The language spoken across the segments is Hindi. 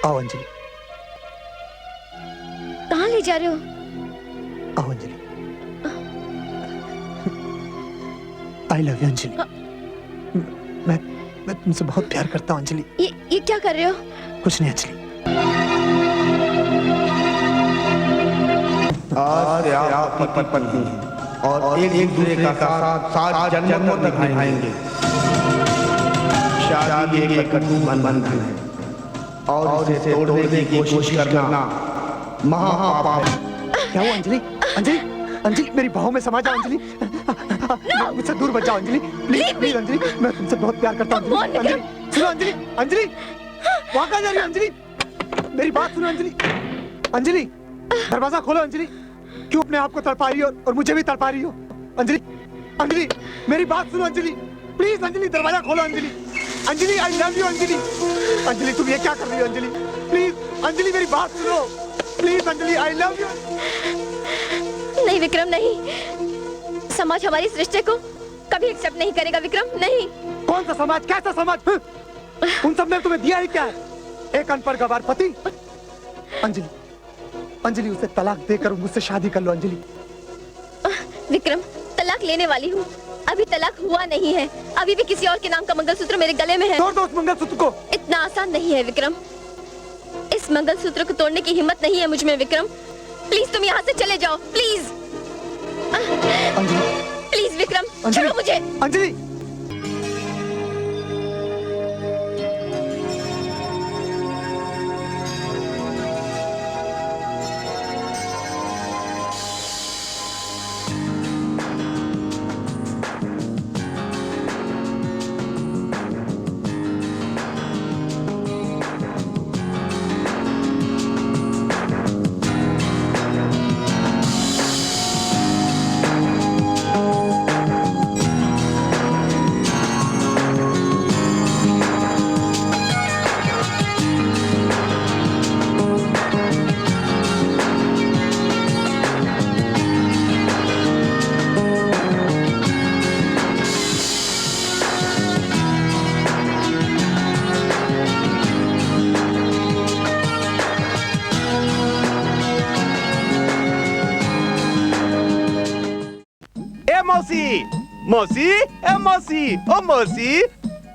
आओ अंजलि। कहाँ ले जा रहे हो? आओ Anjali. I love you Anjali. मैं तुमसे बहुत प्यार करता हूँ अंजलि। ये क्या कर रहे हो? कुछ नहीं अंजलि। आज से आप पति पत्नी हैं और एक दूसरे का साथ जन्मों तक निभाएंगे। शादी एक कटु बंधन है और इसे तोड़ने की कोशिश करना महापाप है। क्या हुआ अंजलि? अंजलि अंजलि मेरी बाहों में समा जाओ अंजलि। मुझसे दूर बच जाओ अंजलि, प्लीज प्लीज अंजलि, मैं तुमसे बहुत प्यार करता हूँ अंजलि। सुनो अंजलि, अंजलि वहाँ कहाँ जा रही हो अंजलि? मेरी बात सुनो अंजलि। अंजलि दरवाजा खोलो अंजलि। क्यों अपने आप को तड़पा रही हो और मुझे भी तड़पा रही हो? अंजलि अंजलि मेरी बात सुनो अंजलि, प्लीज अंजलि दरवाजा खोलो Anjali. Anjali I love you Anjali. Anjali तुम ये क्या कर रही हो अंजलि? प्लीज अंजलि मेरी बात सुनो, please Anjali I love you. नहीं विक्रम नहीं, समाज हमारी इस रिश्ते को कभी एक्सेप्ट नहीं करेगा विक्रम, नहीं। कौन सा समाज, कैसा समाज? उन सब ने तुम्हें दिया ही क्या है? एक अनपढ़ गवार पति। अंजलि अंजलि उसे तलाक देकर मुझसे शादी कर लो अंजलि। विक्रम तलाक लेने वाली हूँ, अभी तलाक हुआ नहीं है, अभी भी किसी और के नाम का मंगलसूत्र मेरे गले में है। तोड़ दो उस मंगलसूत्र को। इतना आसान नहीं है विक्रम, इस मंगलसूत्र को तोड़ने की हिम्मत नहीं है मुझ में विक्रम। प्लीज तुम यहाँ से चले जाओ, प्लीज प्लीज विक्रम छोड़ो मुझे। अंजलि मौसी ए मौसी ओ मौसी।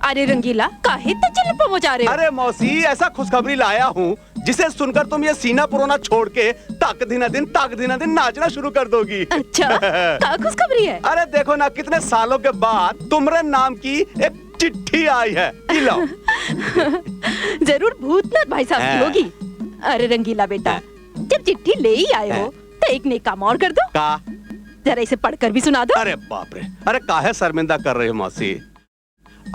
अरे रंगीला काहे तचल पहुंचा रहे हो? अरे मौसी ऐसा खुशखबरी लाया हूँ जिसे सुनकर तुम ये सीना पुरोना छोड़ के ताक दिना दिन नाचना शुरू कर दोगी। अच्छा क्या खुशखबरी है? अरे देखो ना कितने सालों के बाद तुम्हारे नाम की एक चिट्ठी आई है, लो। जरूर भूतनाथ भाई साहब की होगी। अरे रंगीला बेटा जब चिट्ठी ले ही आए हो तो एक नेक काम और कर दो। का? जरा इसे पढ़कर भी सुना दो। अरे बाप रे, अरे काहे शर्मिंदा कर रही हो मौसी?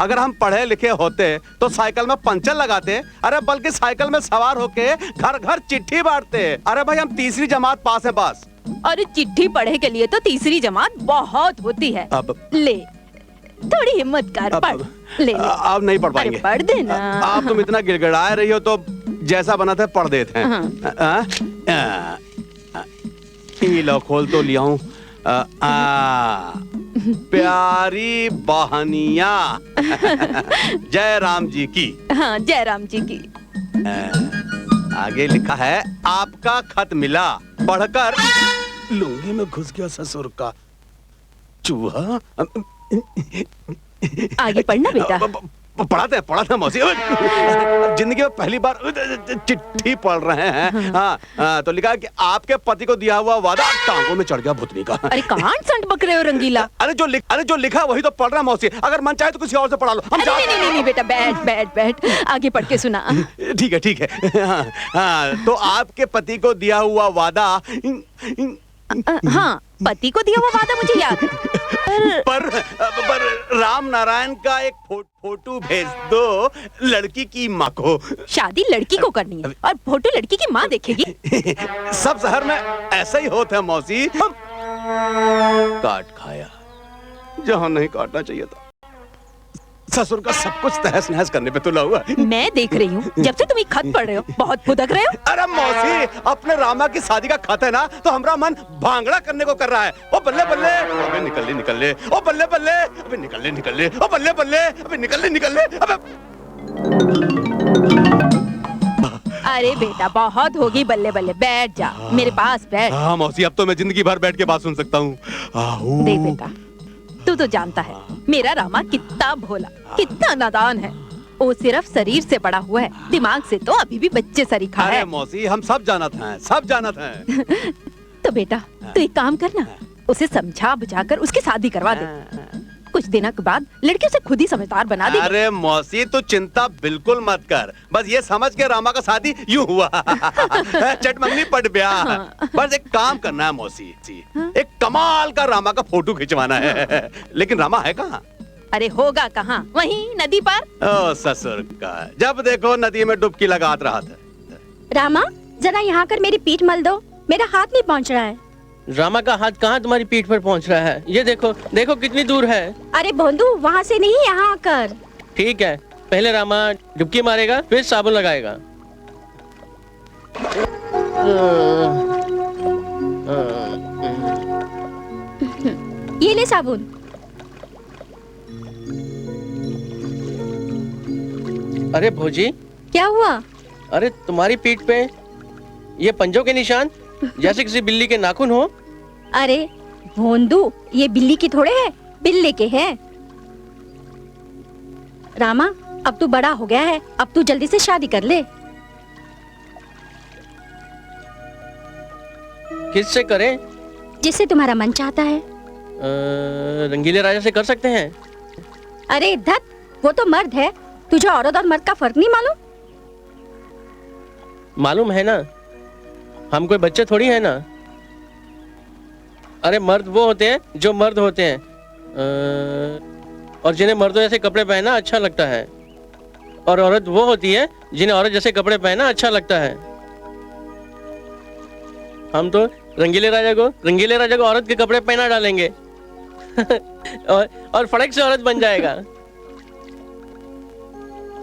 अगर हम पढ़े लिखे होते तो साइकिल में पंचर लगाते, अरे बल्कि साइकिल में सवार होके घर घर चिट्ठी बांटते। अरे भाई हम तीसरी जमात पास है बस। अरे चिट्ठी पढ़े के लिए तो तीसरी जमात बहुत होती है। अब ले थोड़ी हिम्मत कर, पढ़ ले। अब नहीं पढ़ पाएंगे। पढ़ देना। आप तुम इतना गिड़गिड़ा रही हो तो जैसा बना था पढ़ देते हैं। लो खोल तो लिया हूँ। प्यारी बहनिया जय राम जी की। हाँ जय राम जी की। आगे लिखा है आपका खत मिला, पढ़कर लुंगी में घुस गया ससुर का चूहा। आगे पढ़ना बेटा। पढ़ाते हैं मौसी। जिंदगी में पहली बार चिट्ठी पढ़ रहे हैं। हाँ तो लिखा है कि आपके पति को दिया हुआ वादा टांगों में चढ़ गया भूतनी का। अरे कहाँ संट बक रहे हो रंगीला? अरे जो लिखा वही तो पढ़ रहा मौसी। अगर मन चाहे तो किसी और से पढ़ा लो। हम नहीं बेटा बैठ आगे पढ़ के सुना। ठीक है। हाँ तो आपके पति को दिया हुआ वादा। हाँ पति को दिया हुआ वादा मुझे याद है। पर राम नारायण का एक फोटो भेज दो लड़की की माँ को। शादी लड़की को करनी है और फोटो लड़की की माँ देखेगी। सब शहर में ऐसा ही होता है मौसी। काट खाया जहाँ नहीं काटना चाहिए था। ससुर का सब कुछ तहस नहस करने पे तुला हुआ। मैं देख रही हूँ जब से तुम खत पढ़ रहे हो बहुत फुदक रहे हो। अरे मौसी अपने रामा की शादी का खत है ना तो हमारा मन भांगड़ा करने को कर रहा है। ओ बल्ले बल्ले अबे निकल ले ओ बल्ले बल्ले अबे निकल ले ओ बल्ले बल्ले अबे निकल ले अबे। अरे बेटा बहुत होगी, बल्ले बल्ले बैठ जा, मेरे पास बैठ। हाँ मौसी, अब तो मैं जिंदगी भर बैठ के बात सुन सकता हूँ। देख बेटा, तू तो जानता है मेरा रामा कितना भोला, कितना नादान है। वो सिर्फ शरीर से बड़ा हुआ है, दिमाग से तो अभी भी बच्चे सरीखा है। अरे मौसी, हम सब जानत हैं, सब जानत हैं। तो बेटा तू एक काम करना, उसे समझा बुझाकर उसकी शादी करवा दे। कुछ दिनों के बाद लड़की उसे खुद ही समझदार बना दे। अरे मौसी, तू चिंता बिल्कुल मत कर, बस ये समझ के रामा का शादी यूं हुआ। चटमंगनी पट ब्याह। बस एक काम करना है मौसी, एक कमाल का रामा का फोटो खिंचवाना है। लेकिन रामा है कहाँ? अरे होगा कहाँ, वहीं नदी पर। ओ ससुर का, जब देखो नदी में डुबकी लगात रहा था। रामा जरा यहाँ कर मेरी पीठ मल दो, मेरा हाथ नहीं पहुँच रहा है। रामा का हाथ कहाँ तुम्हारी पीठ पर पहुँच रहा है? ये देखो, देखो कितनी दूर है। अरे भोंदू, वहाँ से नहीं, यहाँ आकर। ठीक है, पहले रामा डुबकी मारेगा, फिर साबुन लगाएगा। ये ले साबुन। अरे भौजी, क्या हुआ? अरे तुम्हारी पीठ पे ये पंजों के निशान, जैसे किसी बिल्ली के नाखून हो। अरे भोंदू, ये बिल्ली की थोड़े है, बिल्ली के हैं। रामा अब तू बड़ा हो गया है, अब तू जल्दी से शादी कर ले। किससे करें? जिससे तुम्हारा मन चाहता है। रंगीले राजा से कर सकते हैं। अरे धत, वो तो मर्द है, तुझे औरत और मर्द का फर्क नहीं मालूम? मालूम है ना, हम कोई बच्चे थोड़ी है ना। अरे मर्द वो होते हैं जो मर्द होते हैं, और जिन्हें मर्दों जैसे कपड़े पहनना अच्छा लगता है, और औरत वो होती है जिन्हें औरत जैसे कपड़े पहनना अच्छा लगता है। हम तो रंगीले राजा को औरत के कपड़े पहना डालेंगे और फड़क से औरत बन जाएगा।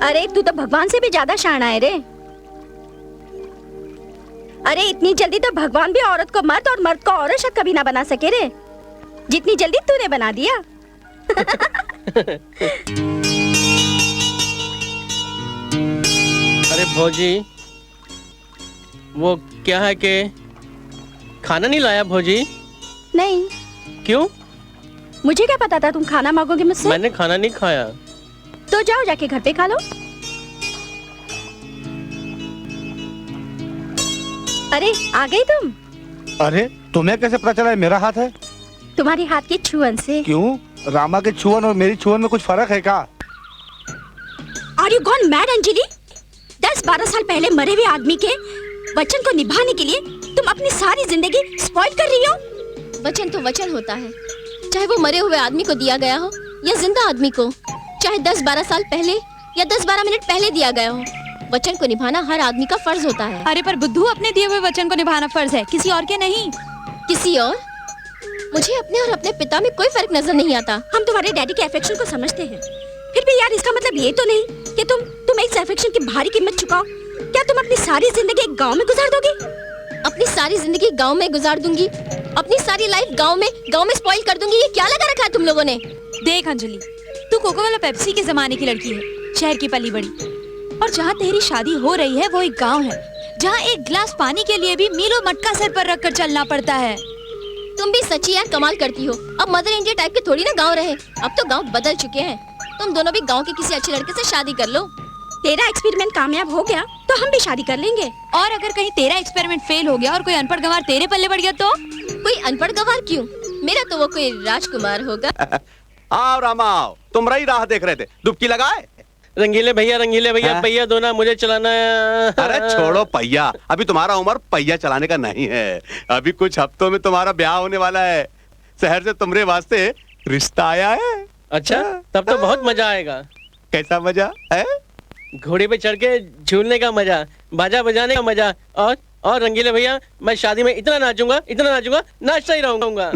अरे तू तो भगवान से भी ज्यादा शाना है रे। अरे इतनी जल्दी तो भगवान भी औरत को मर्द और मर्द को औरत शायद कभी ना बना सके रे, जितनी जल्दी तूने बना दिया। अरे भौजी, वो क्या है कि खाना नहीं लाया भौजी? नहीं। क्यों? मुझे क्या पता था तुम खाना मांगोगे मुझसे। मैंने खाना नहीं खाया। तो जाओ जाके घर पे खा लो। अरे आ गई तुम। अरे तुम्हें कैसे पता चला है मेरा हाथ है? तुम्हारे हाथ के छुअन से। क्यों? रामा के छुअन और मेरी छुअन में कुछ फर्क है क्या? Are you gone mad, Anjali? 10-12 साल पहले मरे हुए आदमी के वचन को निभाने के लिए तुम अपनी सारी जिंदगी स्पॉइल कर रही हो। वचन तो वचन होता है, चाहे वो मरे हुए आदमी को दिया गया हो या जिंदा आदमी को, चाहे 10-12 साल पहले या 10-12 मिनट पहले दिया गया हो। वचन को निभाना हर आदमी का फर्ज होता है। अरे पर बुद्धू, अपने दिए हुए वचन को निभाना फर्ज है, किसी और के नहीं। किसी और? मुझे अपने और अपने पिता में कोई फर्क नजर नहीं आता। हम तुम्हारे डैडी के अफेक्शन को समझते हैं, फिर भी यार इसका मतलब ये तो नहीं कि तुम इस अफेक्शन की भारी कीमत चुकाओ। क्या तुम अपनी सारी जिंदगी एक गांव में गुजार दोगे? अपनी सारी जिंदगी गांव में गुजार दूंगी, अपनी सारी लाइफ गांव में स्पॉइल कर दूंगी। ये क्या लगा रखा है तुम लोगों ने? देख अंजलि, तू कोको वाला पेप्सी के जमाने की लड़की है, शहर की पली बड़ी, और जहाँ तेरी शादी हो रही है वो एक गांव है, जहाँ एक गिलास पानी के लिए भी मीलों मटका सर पर रखकर चलना पड़ता है। तुम भी सच्ची यार कमाल करती हो। अब मदर इंडिया टाइप के थोड़ी ना गाँव रहे, अब तो गाँव बदल चुके हैं। तुम दोनों भी गाँव के किसी अच्छे लड़के से शादी कर लो। तेरा एक्सपेरिमेंट कामयाब हो गया तो हम भी शादी कर लेंगे। और अगर कहीं तेरा एक्सपेरिमेंट फेल हो गया और कोई अनपढ़ गंवार तेरे पल्ले पड़ गया तो? कोई अनपढ़ गंवार क्यों, मेरा तो वो कोई राजकुमार होगा। आओ रामा आओ, तुम रही राह देख रहे थे, डुबकी लगाए। रंगीले भैया पहिया दो ना, मुझे चलाना है। अरे छोड़ो पहिया, अभी तुम्हारा उम्र पहिया चलाने का नहीं है। अभी कुछ हफ्तों में तुम्हारा ब्याह होने वाला है, शहर से तुम्हारे वास्ते रिश्ता आया है। अच्छा, तब तो बहुत मजा आएगा। कैसा मजा है? घोड़े पे चढ़ के झूलने का मजा, बाजा बजाने का मजा, और रंगीले भैया मैं शादी में इतना नाचूंगा नाचता ही रहूंगा।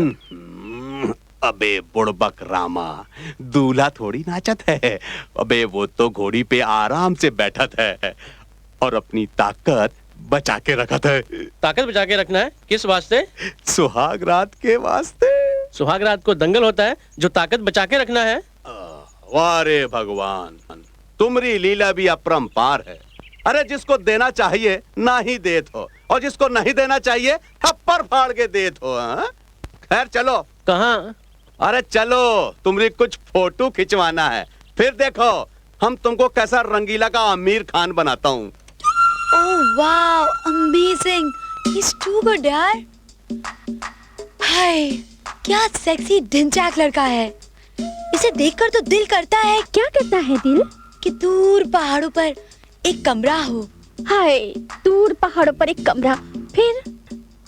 अबे बुड़बक रामा, दूल्हा थोड़ी नाचत है। अबे वो तो घोड़ी पे आराम से बैठत है और अपनी ताकत बचा के रखत है। ताकत बचा के रखना है? किस वास्ते? सुहाग रात के वास्ते। सुहाग रात को दंगल होता है जो ताकत बचा के रखना है। वाह रे भगवान, तुम्हारी लीला भी अपरंपार है। अरे जिसको देना चाहिए ना ही देत हो, और जिसको नहीं देना चाहिए थप्पड़ फाड़ के देत हो। हाँ? खैर चलो। कहाँ? अरे चलो, तुम्हारी कुछ फोटो खिंचवाना है, फिर देखो हम तुमको कैसा रंगीला का आमिर खान बनाता हूँ। Oh wow, amazing, he's too good यार। हाय, क्या सेक्सी ढिंचैक लड़का है। इसे देखकर तो दिल करता है। क्या करता है दिल? कि दूर पहाड़ों पर एक कमरा हो। हाय, दूर पहाड़ों पर एक कमरा, फिर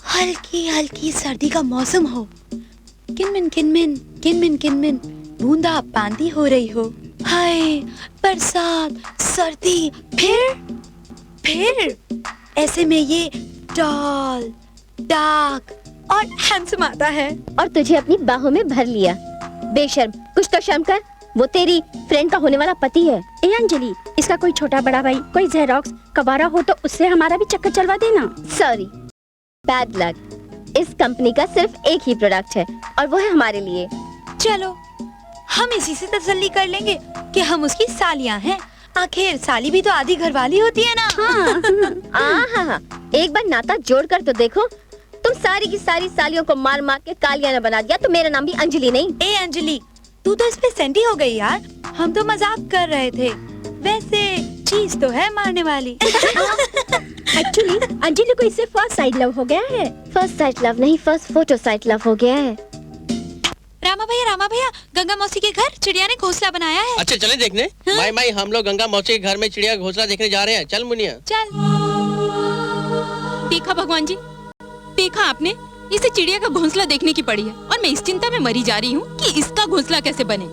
हल्की हल्की सर्दी का मौसम हो। किनमिन किनमिन किनमिन किनमिन बूंदा बांदी हो रही हो। हाय, बरसात, सर्दी, फिर ऐसे में ये टॉल, डार्क और हैंडसम आता है और तुझे अपनी बाहों में भर लिया। बेशर्म, कुछ तो शर्म कर। वो तेरी फ्रेंड का होने वाला पति है। ए अंजलि, इसका कोई छोटा बड़ा भाई, कोई जेरोक्स कबारा हो तो उससे हमारा भी चक्कर चलवा देना। Sorry, bad luck. इस कंपनी का सिर्फ एक ही प्रोडक्ट है और वो है हमारे लिए। चलो, हम इसी से तसल्ली कर लेंगे कि हम उसकी सालियां हैं। आखिर साली भी तो आधी घरवाली होती है ना। हाँ। एक बार नाता जोड़ कर तो देखो। तुम सारी की सारी सालियों को मार मार के कालियाना बना दिया, तो मेरा नाम भी अंजलि नहीं। ए अंजलि, तू तो इस पे सेंटी हो गई यार। हम तो मजाक कर रहे थे, वैसे चीज तो है मारने वाली। एक्चुअली अंजलि को इससे फर्स्ट साइड लव हो गया है। फर्स्ट साइड लव नहीं, फर्स्ट फोटो साइड लव हो गया है। रामा भैया, गंगा मौसी के घर चिड़िया ने घोंसला बनाया है। अच्छा चले देखने। माई हम लोग गंगा मौसी के घर में चिड़िया का घोंसला देखने जा रहे हैं। चल मुनिया। चल। देखा भगवान जी, देखा आपने, इसे चिड़िया का घोंसला देखने की पड़ी है और मैं इस चिंता में मरी जा रही हूँ कि इसका घोंसला कैसे बने।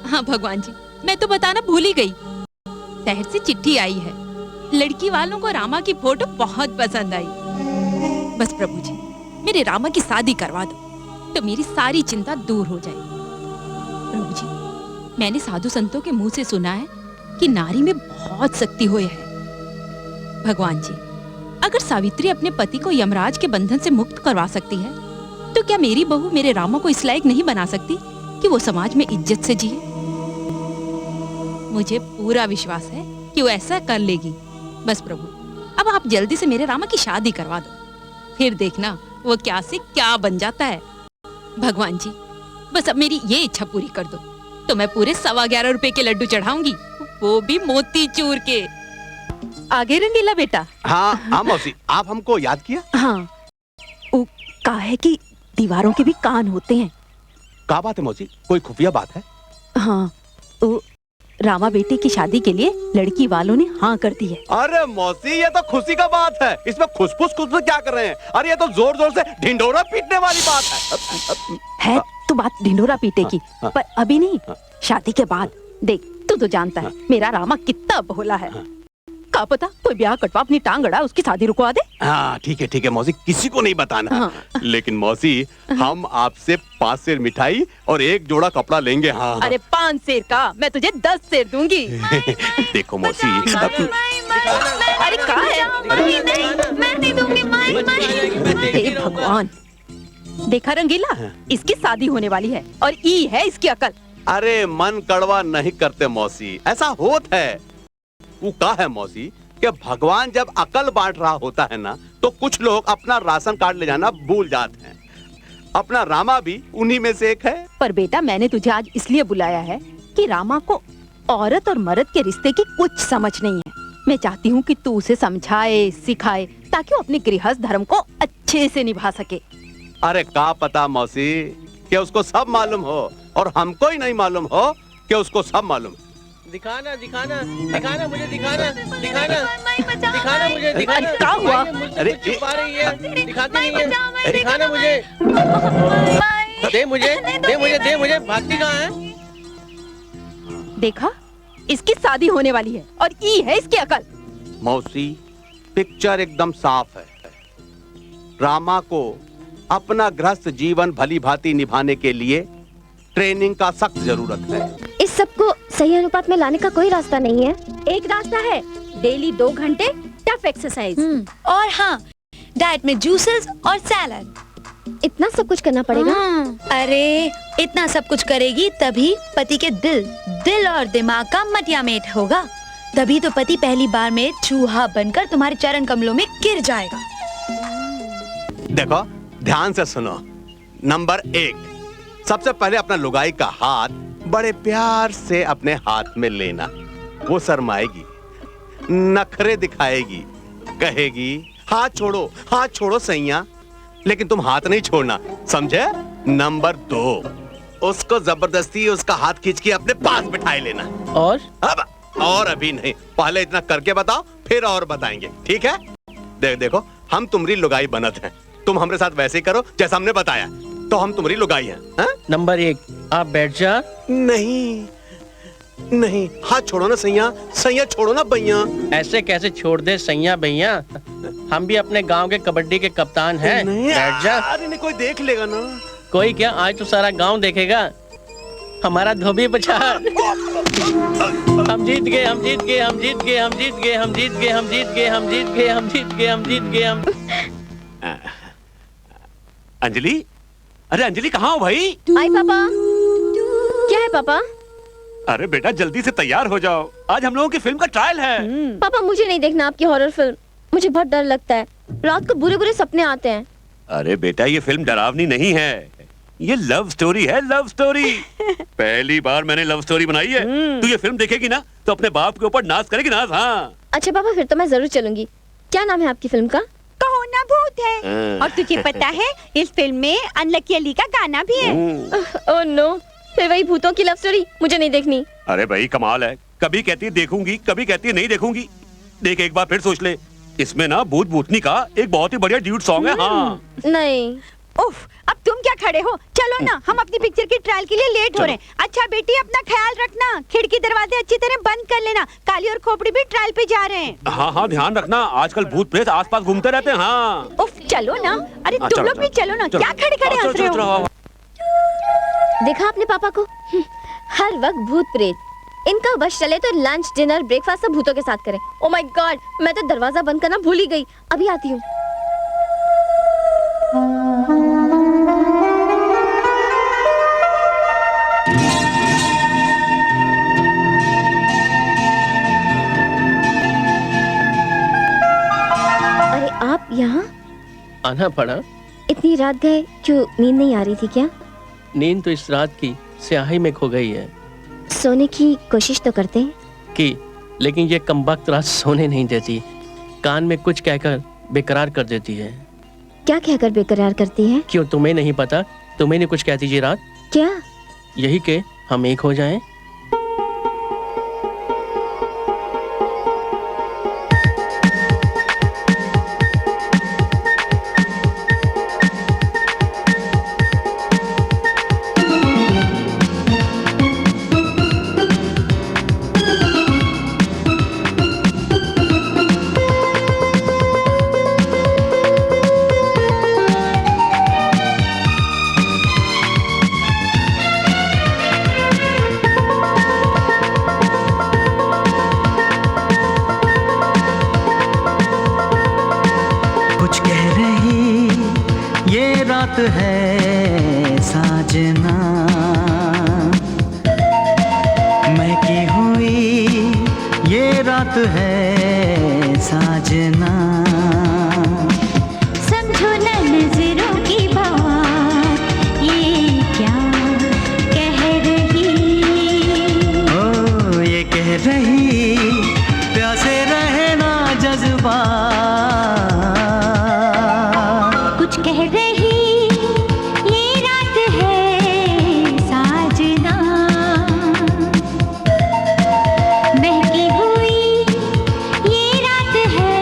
हाँ भगवान जी, मैं तो बताना भूल ही गई। शहर से चिट्ठी आई है, लड़की वालों को रामा की फोटो बहुत पसंद आई। बस प्रभु जी, मेरे रामा की शादी करवा दो तो मेरी सारी चिंता दूर हो जाए। प्रभु जी, मैंने साधु संतों के मुंह से सुना है कि नारी में बहुत शक्ति होए है। भगवान जी, अगर सावित्री अपने पति को यमराज के बंधन से मुक्त करवा सकती है, तो क्या मेरी बहू मेरे रामा को इस लायक नहीं बना सकती कि वो समाज में इज्जत से जिए? मुझे पूरा विश्वास है कि वो ऐसा कर लेगी। बस प्रभु, अब आप जल्दी से मेरे रामा की शादी करवा दो, फिर देखना वो क्या से क्या बन जाता है। भगवान जी, बस अब मेरी ये इच्छा पूरी कर दो तो मैं पूरे 11.25 रुपए के लड्डू चढ़ाऊंगी, वो भी मोती चूर के। आगे रंगीला बेटा। हाँ मौसी, आप हमको याद किया? हाँ, वो कहा है कि दीवारों के भी कान होते हैं। क्या बात है मौसी, कोई खुफिया बात है? हाँ, वो रामा बेटे की शादी के लिए लड़की वालों ने हाँ कर दी है। अरे मौसी, ये तो खुशी का बात है, इसमें खुशफुस क्या कर रहे हैं? अरे ये तो जोर जोर से ढिंढोरा पीटने वाली बात है तो बात ढिंढोरा पीटे की, पर अभी नहीं, शादी के बाद। देख, तू तो जानता है मेरा रामा कितना भोला है। क्या पता कोई ब्याह कटवा अपनी टांग अड़ा उसकी शादी रुकवा दे। हाँ ठीक है मौसी, किसी को नहीं बताना। हाँ। लेकिन मौसी, हम आपसे 5 सेर मिठाई और 1 जोड़ा कपड़ा लेंगे। हाँ। अरे 5 सेर का मैं तुझे 10 सेर दूंगी। देखो मौसी, अरे कहाँ है? मैं नहीं दूंगी। हे भगवान, देखा रंगीला, इसकी शादी होने वाली है और ई है इसकी अकल। अरे मन कड़वा नहीं करते मौसी, ऐसा होता है। वो कहा है मौसी कि भगवान जब अकल बांट रहा होता है ना, तो कुछ लोग अपना राशन कार्ड ले जाना भूल जाते हैं। अपना रामा भी उन्हीं में से एक है। पर बेटा, मैंने तुझे आज इसलिए बुलाया है कि रामा को औरत और मर्द के रिश्ते की कुछ समझ नहीं है। मैं चाहती हूँ कि तू उसे समझाए, सिखाए, ताकि वो अपने गृहस्थ धर्म को अच्छे से निभा सके। अरे क्या पता मौसी कि उसको सब मालूम हो और हमको ही नहीं मालूम हो कि उसको सब मालूम। दिखाना मुझे, दिखाना मुझे, दिखाना। क्या हुआ? अरे छुपा रही है, दिखाती नहीं है। दिखाना मुझे, दे मुझे। भागती कहाँ है? देखा, इसकी शादी होने वाली है और ई है इसकी अकल। मौसी, पिक्चर एकदम साफ है। रामा को अपना गृहस्थ जीवन भली भांति निभाने के लिए ट्रेनिंग का सख्त जरूरत है। इस सब को सही अनुपात में लाने का कोई रास्ता नहीं है। एक रास्ता है, डेली 2 घंटे टफ एक्सरसाइज। और हाँ, डाइट में जूसेस और सैलड। इतना सब कुछ करना पड़ेगा? अरे इतना सब कुछ करेगी तभी पति के दिल और दिमाग का मटियामेट होगा। तभी तो पति पहली बार में चूहा बनकर तुम्हारे चरण कमलों में गिर जाएगा। देखो ध्यान से सुनो। नंबर 1, सबसे पहले अपना लुगाई का हाथ बड़े प्यार से अपने हाथ में लेना। वो शर्माएगी, नखरे दिखाएगी, कहेगी हाथ छोड़ो सैया, लेकिन तुम हाथ नहीं छोड़ना, समझे? नंबर 2, उसको जबरदस्ती उसका हाथ खींच के अपने पास बिठाए लेना। और अभी नहीं, पहले इतना करके बताओ, फिर और बताएंगे, ठीक है? देखो हम तुम्हारी लुगाई बनत हैं, तुम हमारे साथ वैसे ही करो जैसा हमने बताया, तो हम तुम्हारी लुगाई हैं। नंबर 1, आप बैठ जा। नहीं, हाथ छोड़ो ना सैया छोड़ो ना भैया। ऐसे कैसे छोड़ दे सैया भैया, हम भी अपने गांव के कबड्डी के कप्तान हैं। बैठ जा। अरे नहीं, कोई देख लेगा ना। कोई क्या, आज तो सारा गांव देखेगा हमारा धोबी पछाड़। हम जीत गए। अंजलि, अरे अंजलि कहाँ हो भाई? आई पापा। क्या है पापा? अरे बेटा जल्दी से तैयार हो जाओ, आज हम लोगों की फिल्म का ट्रायल है। पापा मुझे नहीं देखना आपकी हॉरर फिल्म, मुझे बहुत डर लगता है, रात को बुरे बुरे सपने आते हैं। अरे बेटा ये फिल्म डरावनी नहीं है, ये लव स्टोरी है, लव स्टोरी। पहली बार मैंने लव स्टोरी बनाई है। तू ये फिल्म देखेगी ना तो अपने बाप के ऊपर नाज करेगी, नाज। हाँ अच्छा पापा, फिर तो मैं जरूर चलूंगी। क्या नाम है आपकी फिल्म का? कहो ना भूत है। और तुझे पता है इस फिल्म में अनलकी अली का गाना भी है। ओह नो, फिर वही भूतों की लव स्टोरी, मुझे नहीं देखनी। अरे भाई कमाल है, कभी कहती है देखूंगी, कभी कहती है नहीं देखूंगी। देख एक बार फिर सोच ले, इसमें ना भूत भूतनी का एक बहुत ही बढ़िया ड्यूट सॉन्ग है। हाँ नहीं। उफ, अब तुम क्या खड़े हो, चलो ना, हम अपनी पिक्चर की ट्रायल के लिए लेट हो रहे हैं। अच्छा बेटी अपना ख्याल रखना, खिड़की दरवाजे अच्छी तरह बंद कर लेना, काली और खोपड़ी भी ट्रायल पे जा रहे हैं। हाँ ध्यान रखना, आजकल भूत प्रेत आसपास घूमते रहते हैं। हाँ उफ, चलो ना, अरे तुम लोग भी चलो ना, क्या खड़े खड़े हंस रहे हो? देखा आपने पापा को, हर वक्त भूत प्रेत, इनका बस चले तो लंच डिनर ब्रेकफास्ट सब भूतों के साथ करें। ओ माय गॉड, मैं तो दरवाजा बंद करना भूल ही गई, अभी आती हूँ। अरे आप यहाँ? आना पड़ा। इतनी रात गए, क्यों नींद नहीं आ रही थी क्या? नींद तो इस रात की स्याही में खो गई है। सोने की कोशिश तो करते हैं की, लेकिन ये कमबख्त रात सोने नहीं देती, कान में कुछ कहकर बेकरार कर देती है। क्या कहकर बेकरार करती है? क्यों तुम्हें नहीं पता? तुम्हें नहीं कुछ कहती जी रात? क्या? यही के हम एक हो जाएं। रात है साजना, महकी हुई ये रात है साजना। समझो न नजरों की बात, ये क्या कह रही? ओ ये कह रही प्यासे रहना जज्बा, कुछ कह रही ये रात है साजना, महकी हुई ये रात है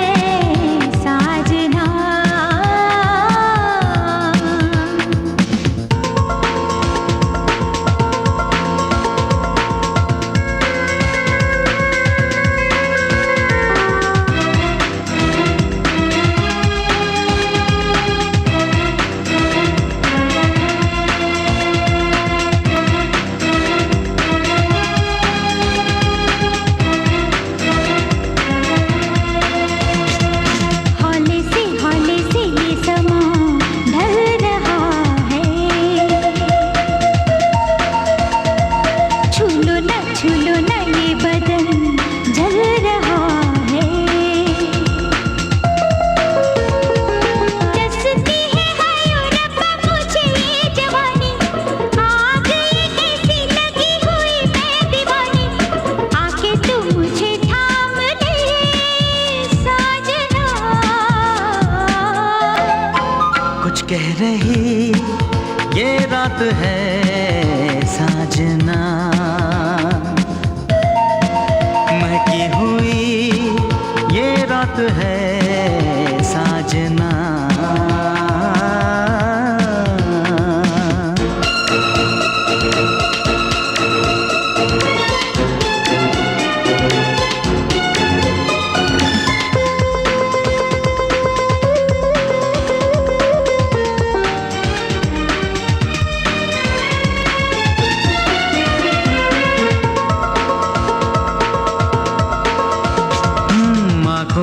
कह रही ये रात है साजना, महकी हुई ये रात है साजना।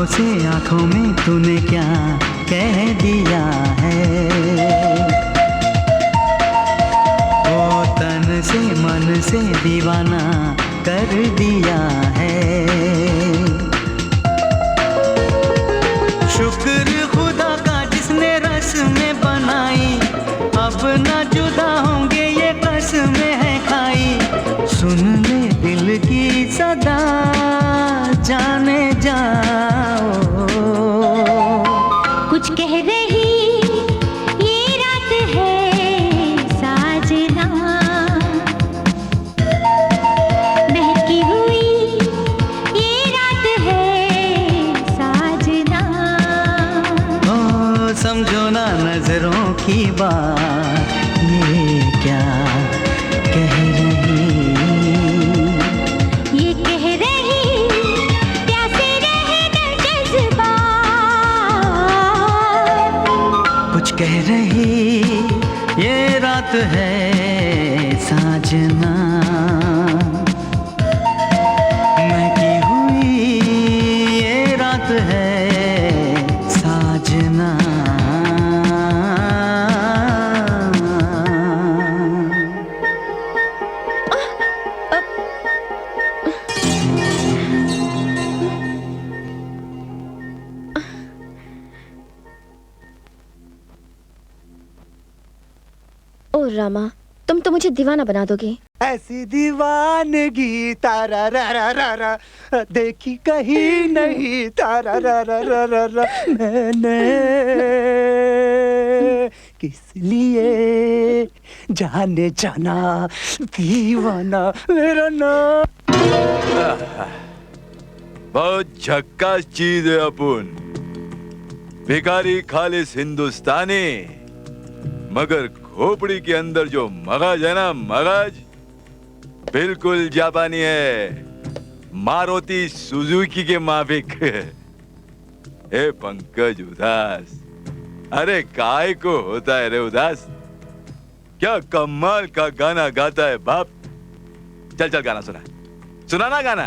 से आंखों में तूने क्या कह दिया है, ओ तन से मन से दीवाना कर दिया है। शुक्र खुदा का जिसने रस में बनाई, अब न जुदा होंगे ये कसमें है खाई। सुन ले दिल की सदा जाने जाओ, कुछ कह रही ये रात है साजना, महकी हुई ये रात है साजना। ओ समझो ना नजरों की बात, ये क्या कह रही, ये कह रही प्यासे रहना जज्बा, कुछ कह रही ये रात है साजना, महकी हुई ये रात है साजना। ओ रामा, तुम तो मुझे दीवाना बना दोगे। ऐसी दीवानगी तारा रा रा रा रा देखी कहीं नहीं तारा रा रा रा रा रा। मैंने किस लिए जाने जाना दीवाना मेरा नाम। बहुत झक्कास चीज है अपुन, भिखारी खालिस हिंदुस्तानी, मगर खोपड़ी के अंदर जो मगज है ना, मगज बिल्कुल जापानी है, मारुति सुजुकी के माफिक। ए पंकज उदास, अरे काय को होता है रे उदास, क्या कमाल का गाना गाता है बाप। चल चल गाना सुना, सुनाना गाना,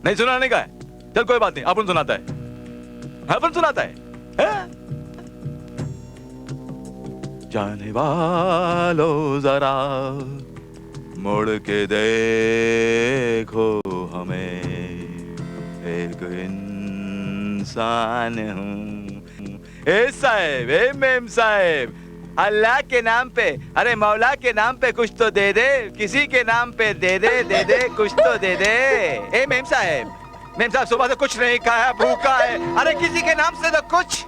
नहीं सुनाने का है, चल कोई बात नहीं, अपन सुनाता है, अपन सुनाता है? जाने वालों जरा मुड़ के देखो हमें, एक इंसान हूँ। ए साहेब, ए मेम साहेब, अल्लाह के नाम पे, अरे मौला के नाम पे कुछ तो दे दे, किसी के नाम पे दे दे कुछ तो दे दे। ए मेम साहब सुबह से कुछ नहीं खाया, भूखा है, अरे किसी के नाम से तो कुछ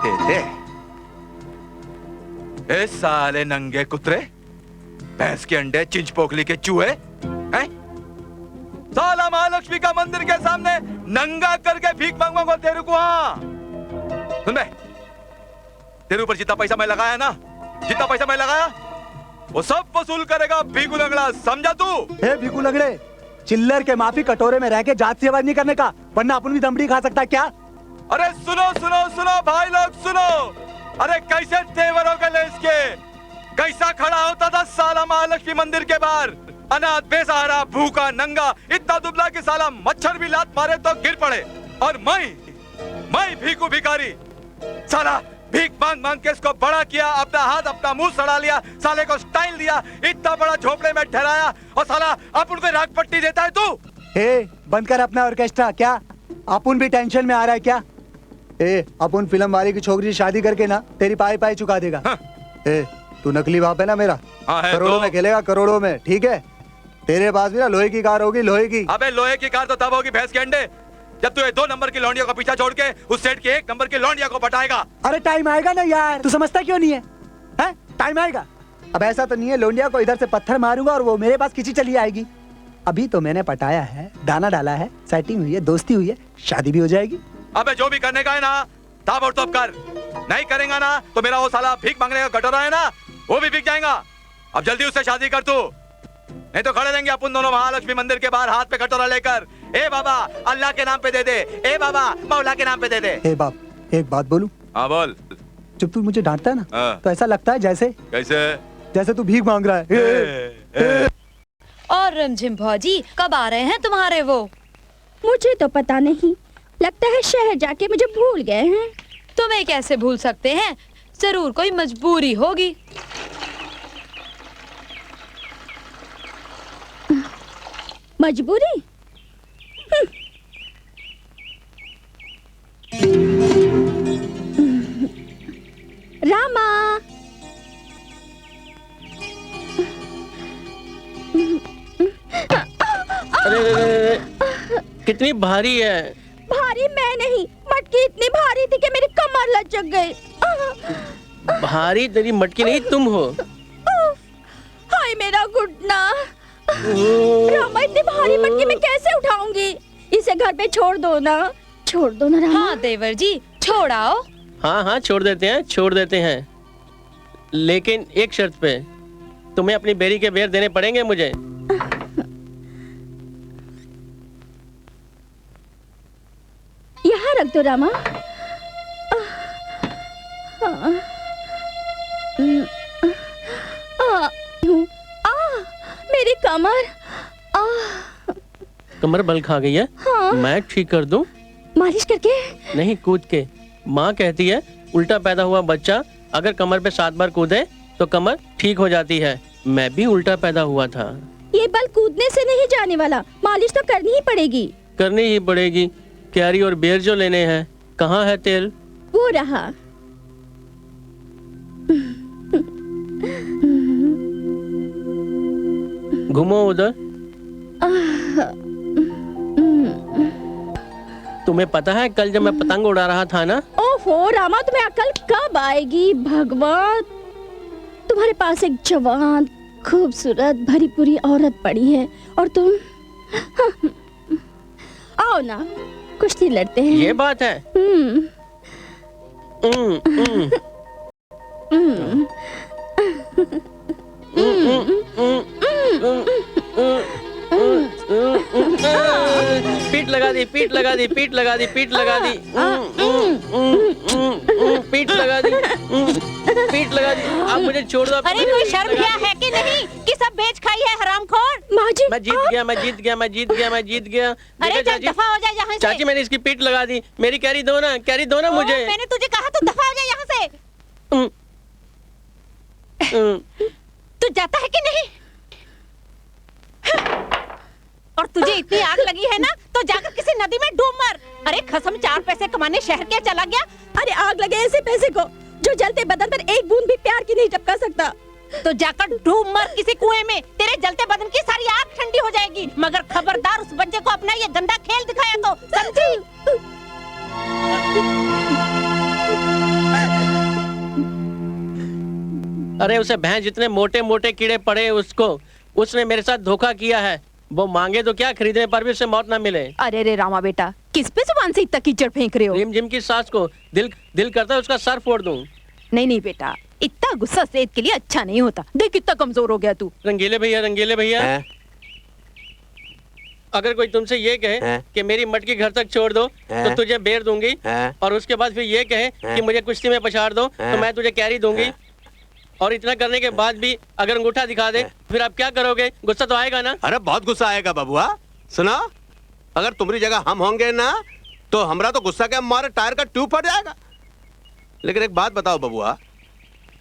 दे दे। ए साले नंगे कुतरे, भैंस के अंडे, चिंच पोखली के चूहे हैं? साला महालक्ष्मी का मंदिर के सामने नंगा करके भीख मांगूंगा तेरे को। हाँ सुन बे, तेरे ऊपर जितना पैसा मैं लगाया ना, जितना पैसा मैं लगाया वो सब वसूल करेगा भीगू लंगड़ा, समझा तू? हे भीगू लंगड़े, चिल्लर के माफी कटोरे में रह के जात से आवाज नहीं करने का, वरना अपन भी दमड़ी खा सकता है क्या? अरे सुनो सुनो सुनो भाई लोग सुनो, अरे कैसे तेवर हो गए इसके, कैसा खड़ा होता था साला महालक्ष्मी मंदिर के बाहर, अनाथ बेसहारा भूखा नंगा, इतना दुबला कि साला मच्छर भी लात मारे तो गिर पड़े। और मैं भीखू भिखारी, साला भीख मांग मांग के इसको बड़ा किया, अपना हाथ अपना मुंह सड़ा लिया, साले को स्टाइल दिया, इतना बड़ा झोपड़े में ठहराया, और साला अपन को राग पट्टी देता है तू। ए बंद कर अपना ऑर्केस्ट्रा, क्या अपन भी टेंशन में आ रहा है क्या? ए अपन फिल्म वाले की छोकरी से शादी करके ना तेरी पाई पाई चुका देगा। हाँ। ए तू नकली बाप है ना मेरा, करोड़ों में खेलेगा, करोड़ों में, ठीक है? तेरे पास भी ना लोहे की कार होगी, लोहे की। अबे लोहे की कार तो तब होगी भैंस के अंडे जब तू ये 2 नंबर की लौंडिया का पीछा छोड़ के उस सेठ के 1 नंबर की लौंडिया को पटाएगा। अरे टाइम आएगा ना यार, तू समझता क्यों नहीं है? हैं? टाइम आएगा। अब ऐसा तो नहीं है लोंडिया को इधर से पत्थर मारूंगा और वो मेरे पास खींची चली आएगी। अभी तो मैंने पटाया है, दाना डाला है, सेटिंग हुई है, दोस्ती हुई है, शादी भी हो जाएगी। अबे जो भी करने का है ना ताबड़तोड़ कर, नहीं करेगा ना तो मेरा वो साला भीख मांगने का कटोरा है ना वो भी बिक जाएगा। अब जल्दी उससे शादी कर तू, नहीं तो खड़े रहेंगे अपन दोनों महालक्ष्मी मंदिर के बाहर हाथ पे कटोरा लेकर। ए बाबा अल्लाह के नाम पे दे दे, ए बाबा मौला के नाम पे दे दे। ए बाप, एक बात बोलूं? हाँ बोल। जब तू मुझे डांटता है ना हाँ। तो ऐसा लगता है जैसे कैसे तू भीख मांग रहा है। और रिमझिम भौजी कब आ रहे हैं तुम्हारे वो? मुझे तो पता नहीं, लगता है शहर जाके मुझे भूल गए हैं। तुम्हें कैसे भूल सकते हैं, जरूर कोई मजबूरी होगी। मजबूरी? रामा, अरे कितनी भारी है। भारी मैं नहीं, मटकी इतनी भारी थी कि मेरी कमर लचक गई। भारी तेरी मटकी नहीं तुम हो। हाय मेरा घुटना। रामा इतनी भारी मटकी मैं कैसे उठाऊंगी? इसे घर पे छोड़ दो ना, छोड़ दो ना रामा। हाँ देवर जी छोड़ आओ। हाँ हाँ छोड़ देते हैं, लेकिन एक शर्त पे, तुम्हें अपनी बेरी के बेर देने पड़ेंगे मुझे। यहाँ रख दो रामा। मेरी कमर। कमर बल खा गई है। हाँ। मैं ठीक कर दूं? मालिश करके? नहीं, कूद के। माँ कहती है उल्टा पैदा हुआ बच्चा अगर कमर पे 7 बार कूदे तो कमर ठीक हो जाती है। मैं भी उल्टा पैदा हुआ था। ये बल कूदने से नहीं जाने वाला, मालिश तो करनी ही पड़ेगी। करनी ही पड़ेगी। कैरी और बेर जो लेने हैं, कहाँ है तेल? वो रहा। घूमो उधर। तुम्हें पता है कल जब मैं पतंग उड़ा रहा था ना? ओहो रामा, तुम्हें अकल कब आएगी? भगवान, तुम्हारे पास एक जवान खूबसूरत भरी पूरी औरत पड़ी है और तुम आओ ना कुश्ती लड़ते हैं। ये बात है। पीठ लगा दी, पीठ लगा दी, पीठ लगा दी, पीठ लगा दी, पीठ लगा दी, पीठ लगा दी। अब मुझे छोड़ दो। अरे कोई शर्म क्या है कि नहीं कि सब बेच खाई है हरामखोर। मैं जीत गया, मैं जीत गया, मैं जीत गया, मैं जीत गया। अरे चल दफा हो जा यहाँ से। चाची मैंने इसकी पीठ लगा दी। मेरी कैरी दो ना, कैरी दो ना मुझे। मैंने तुझे कहा तू दफा हो जा यहाँ से। तू जाता है कि नहीं? और तुझे इतनी आग लगी है ना तो जाकर किसी नदी में डूब मर। अरे खसम 4 पैसे कमाने शहर क्या चला गया? अरे आग लगे ऐसे पैसे को जो जलते बदन पर एक बूंद भी प्यार की नहीं टपका सकता। तो जाकर डूब मर किसी कुएं में, तेरे जलते बदन की सारी आग ठंडी हो जाएगी। मगर खबरदार उस बच्चे को अपना ये गंदा खेल दिखाया तो, समझी? अरे उसे भैंस जितने मोटे मोटे कीड़े पड़े उसने मेरे साथ धोखा किया है। वो मांगे तो क्या, खरीदने पर भी उसे मौत ना मिले। अरे रे रामा बेटा, किस पे जुबान से इतना कीचड़ फेंक रहे हो? रिमझिम की सास को दिल करता है उसका सर फोड़ दूं। नहीं बेटा, इतना गुस्सा सेहत के लिए अच्छा नहीं होता। देख कितना कमजोर हो गया तू। रंगीले भैया, अगर कोई तुमसे ये कहे कि मेरी मटकी घर तक छोड़ दो तो तुझे बेर दूंगी, और उसके बाद फिर ये कहे कि मुझे कुश्ती में पछाड़ दो तो मैं तुझे कैरी दूंगी, और इतना करने के बाद भी अगर अंगूठा दिखा दे फिर आप क्या करोगे? गुस्सा तो आएगा ना? अरे बहुत गुस्सा आएगा बबुआ। सुना, अगर तुम्हारी जगह हम होंगे ना तो हमरा तो गुस्सा के हमारे टायर का ट्यूब फट जाएगा। लेकिन एक बात बताओ बबुआ,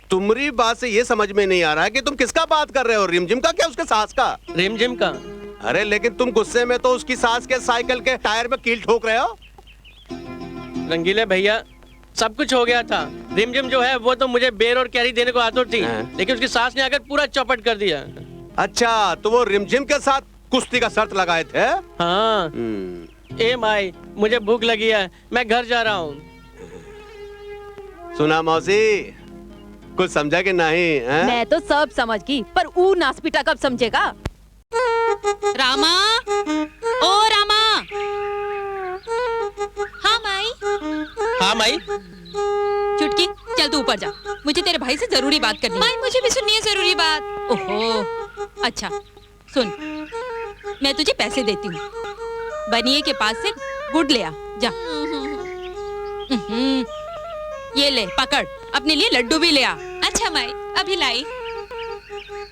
तुम्हारी बात से ये समझ में नहीं आ रहा है कि तुम किसका बात कर रहे हो, रिमझिम का क्या उसके सास का? रिमझिम का। अरे लेकिन तुम गुस्से में तो उसकी सास के साइकिल के टायर में कील ठोक रहे हो। रंगीले भैया, सब कुछ हो गया था। रिमझिम जो है वो तो मुझे बेर और कैरी देने को आतुर थी, लेकिन उसकी सास ने आकर पूरा चौपट कर दिया। अच्छा, तो वो रिमझिम के साथ कुश्ती का शर्त लगाए थे? हाँ। ए माई, मुझे भूख लगी है, मैं घर जा रहा हूँ। सुना मौसी, कुछ समझा कि नहीं है? मैं तो सब समझ गई, पर ऊ नासपीटा कब समझेगा? रामा, ओ रामा। हाँ माई। हाँ माई। चुटकी, चल तू ऊपर जा, मुझे तेरे भाई से जरूरी बात करनी है। माई मुझे भी सुननी है जरूरी बात। ओहो, अच्छा सुन, मैं तुझे पैसे देती हूँ, बनिए के पास से गुड़ ले आ, जा। ये ले पकड़, अपने लिए लड्डू भी ले आ। अच्छा माई, अभी लाई।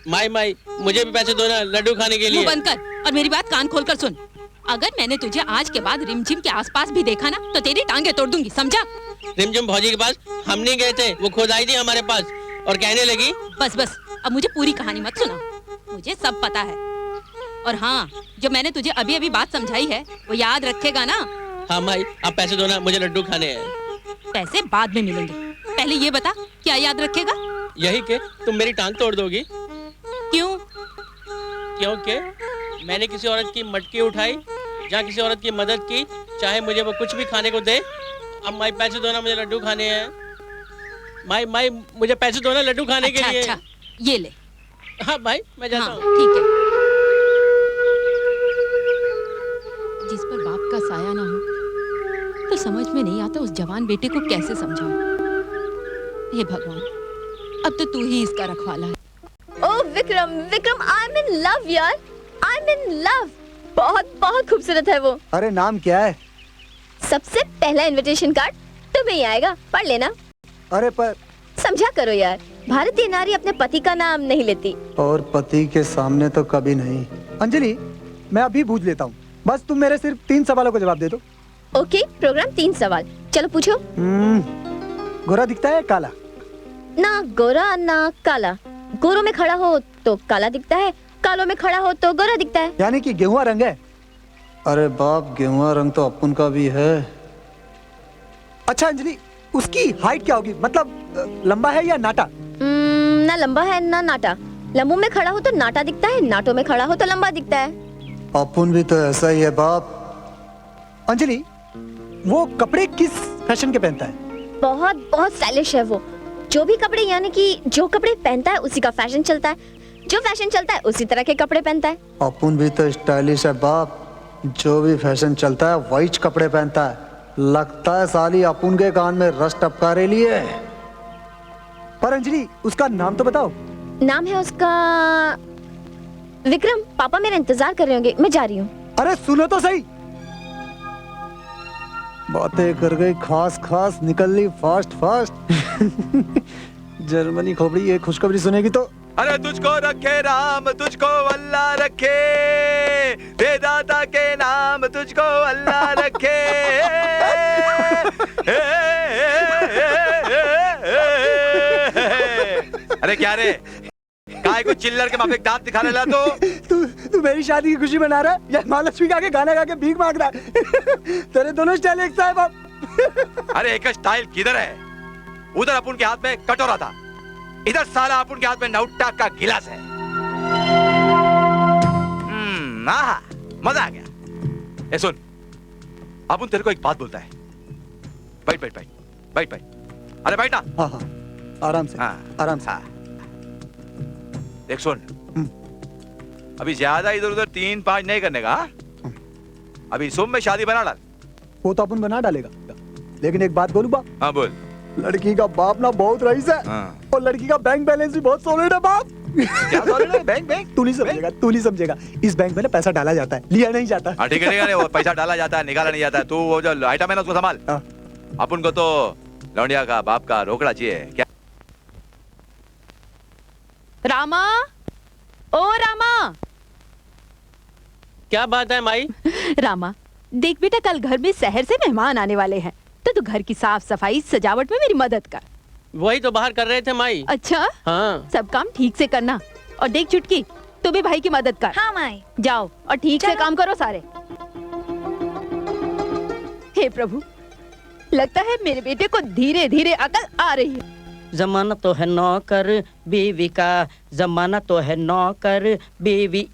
माई माई, मुझे भी पैसे दो ना लड्डू खाने के लिए। मुंह बंद कर और मेरी बात कान खोल कर सुन। अगर मैंने तुझे आज के बाद रिमझिम के आसपास भी देखा ना, तो तेरी टांगे तोड़ दूंगी, समझा? रिमझिम भौजी के पास हम नहीं गए थे, वो खुद आई थी हमारे पास और कहने लगी। बस बस, अब मुझे पूरी कहानी मत सुना, मुझे सब पता है। और हाँ, जो मैंने तुझे अभी अभी बात समझाई है, वो याद रखेगा ना? हाँ माई, आप पैसे दो ना, मुझे लड्डू खाने हैं। पैसे बाद में मिलेंगे, पहले ये बता क्या याद रखेगा? यही कि तुम मेरी टांग तोड़ दोगी। क्यों? क्योंकि मैंने किसी औरत की मटकी उठाई, जहाँ किसी औरत की मदद की, चाहे मुझे वो कुछ भी खाने को दे। अब माई पैसे दो ना, मुझे लड्डू खाने हैं। माई माई, मुझे पैसे दो ना लड्डू खाने के लिए। अच्छा, ये ले। हाँ भाई, मैं जाता हूँ। ठीक है। जिस पर बाप का साया ना हो, तो समझ में नहीं आता उस जवान बेटे को कैसे समझाऊं। हे भगवान, अब तो तू ही इसका रखवाला है। Oh Vikram, Vikram, I am in love यार, आई एम इन लव। बहुत बहुत खूबसूरत है वो। अरे नाम क्या है? सबसे पहला इनविटेशन कार्ड तुम्हें ही आएगा, पढ़ लेना। अरे पर समझा करो यार, भारतीय नारी अपने पति का नाम नहीं लेती। और पति के सामने तो कभी नहीं। अंजलि, मैं अभी पूछ लेता हूँ, बस तुम मेरे सिर्फ 3 सवालों का जवाब दे दो। ओके, प्रोग्राम 3 सवाल, चलो पूछो। गोरा दिखता है काला? ना गोरा ना काला। गोरों में खड़ा हो तो काला दिखता है, कालों में खड़ा हो तो गोरा दिखता है। यानी कि गेहुआ रंग है? अरे बाप, गेहुआ रंग तो अपन का भी है। अच्छा अंजलि, उसकी हाइट क्या होगी, मतलब लंबा है या नाटा? ना लंबा है ना नाटा। लंबू में खड़ा हो तो नाटा दिखता है, नाटों में खड़ा हो तो लंबा दिखता है। अपन भी तो ऐसा ही है बाप। अंजलि, वो कपड़े किस फैशन के पहनता है? बहुत बहुत स्टाइलिश है वो। जो भी कपड़े, यानी कि जो कपड़े पहनता है उसी का फैशन चलता है, जो फैशन चलता है उसी तरह के कपड़े पहनता है। अपन भी तो स्टाइलिश है बाप, जो भी फैशन चलता है वही कपड़े पहनता है। लगता है साली अपन के कान में रस टपका रही है। पर अंजलि, उसका नाम तो बताओ। नाम है उसका विक्रम। पापा मेरा इंतजार कर रहे होंगे, मैं जा रही हूँ। अरे सुनो तो सही। बातें कर गई खास खास, निकल ली फास्ट फास्ट। जर्मनी खोपड़ी ये खुशखबरी सुनेगी तो। अरे तुझको रखे राम, तुझको अल्लाह रखे, वेदाता के नाम तुझको अल्लाह रखे। अरे क्या रे, काय को चिल्लर के माफिक दांत दिखाने ला तू मेरी शादी की खुशी मना रहा है या महालक्ष्मी के आगे गाना गा के भीख मांग रहा है? तेरे दोनों स्टाइल एक सा है बाप। अरे एक स्टाइल किधर है? उधर अपन के हाथ में कटोरा था, इधर साला अपन के हाथ में नौटा का गिलास है। आहा, मजा आ गया। ए सुन, अपन तेरे को एक बात बोलता है। बैठ बैठ बैठ बैठ बैठ। अरे बैठ ना। हाँ हाँ, आराम से। हाँ आराम से। देख सुन, अभी ज्यादा इधर उधर 3-5 नहीं करने का। अभी सुबह में शादी बना डाल। वो तो अपन बना डालेगा, लेकिन एक बात बोलूं बाप। हाँ बोल। लड़की का बाप ना बहुत रईस है। हाँ। और लड़की का बैंक बैलेंस भी बहुत सॉलिड है बाप। क्या सॉलिड है? बैंक? तू नहीं समझेगा, तू नहीं समझेगा। इस बैंक में ना पैसा डाला जाता है, लिया नहीं जाता। हाँ ठीक है, वो पैसा डाला जाता है, निकाला नहीं जाता है। तू वो जो आइटम है ना उसको संभाल। अपन को तो लौंडिया का बाप का रोकड़ा चाहिए। क्या रामा, ओ रामा। क्या बात है माई? रामा देख बेटा, कल घर में शहर से मेहमान आने वाले हैं, तो तू घर की साफ सफाई सजावट में मेरी मदद कर। वही तो बाहर कर रहे थे माई। अच्छा हाँ। सब काम ठीक से करना। और देख चुटकी, तू भी भाई की मदद कर। हाँ माई। जाओ और ठीक से काम करो सारे। हे प्रभु, लगता है मेरे बेटे को धीरे धीरे अकल आ रही है। जमाना तो है नौकर बीवी का, जमाना तो है नौकर बीवी।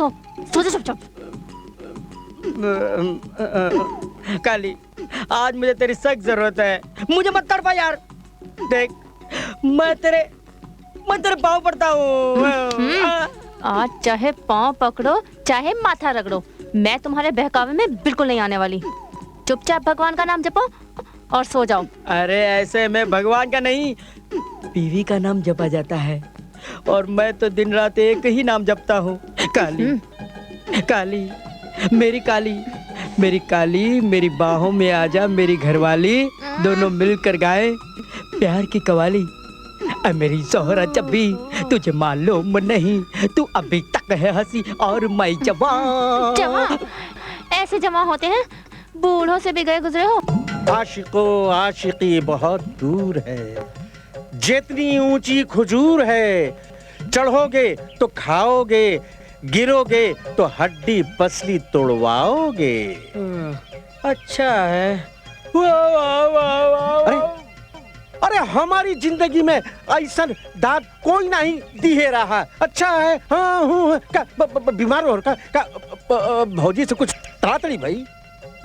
हो, सो जा चुपचाप। काली, आज मुझे तेरी सख्त जरूरत है, मुझे मत तड़पा यार। देख, मैं तेरे पाँव पड़ता हूँ। आज चाहे पाँव पकड़ो चाहे माथा रगड़ो, मैं तुम्हारे बहकावे में बिल्कुल नहीं आने वाली। चुपचाप भगवान का नाम जपो और सो जाओ। अरे ऐसे में भगवान का नहीं, बीवी का नाम जपा जाता है, और मैं तो दिन रात एक ही नाम जपता हूँ। काली, काली, मेरी काली, मेरी काली, मेरी बाहों में आजा मेरी घरवाली, दोनों मिलकर गाए प्यार की कवाली। मेरी सोहरा जब भी तुझे मालूम नहीं, तू अभी तक है हंसी और मैं जवान। जवान ऐसे जमा होते हैं, बूढ़ों से भी गए गुजरे हो। आशिको आशिकी बहुत दूर है, जितनी ऊंची खजूर है, चढ़ोगे तो खाओगे, गिरोगे तो हड्डी पसली तोड़वाओगे। अच्छा है। वाह वाह वाह वाह। अरे हमारी जिंदगी में ऐसा दाग कोई नहीं दिहे रहा। अच्छा है। हाँ हूँ बीमार हो का भौजी से कुछ तड़ातड़ी भाई।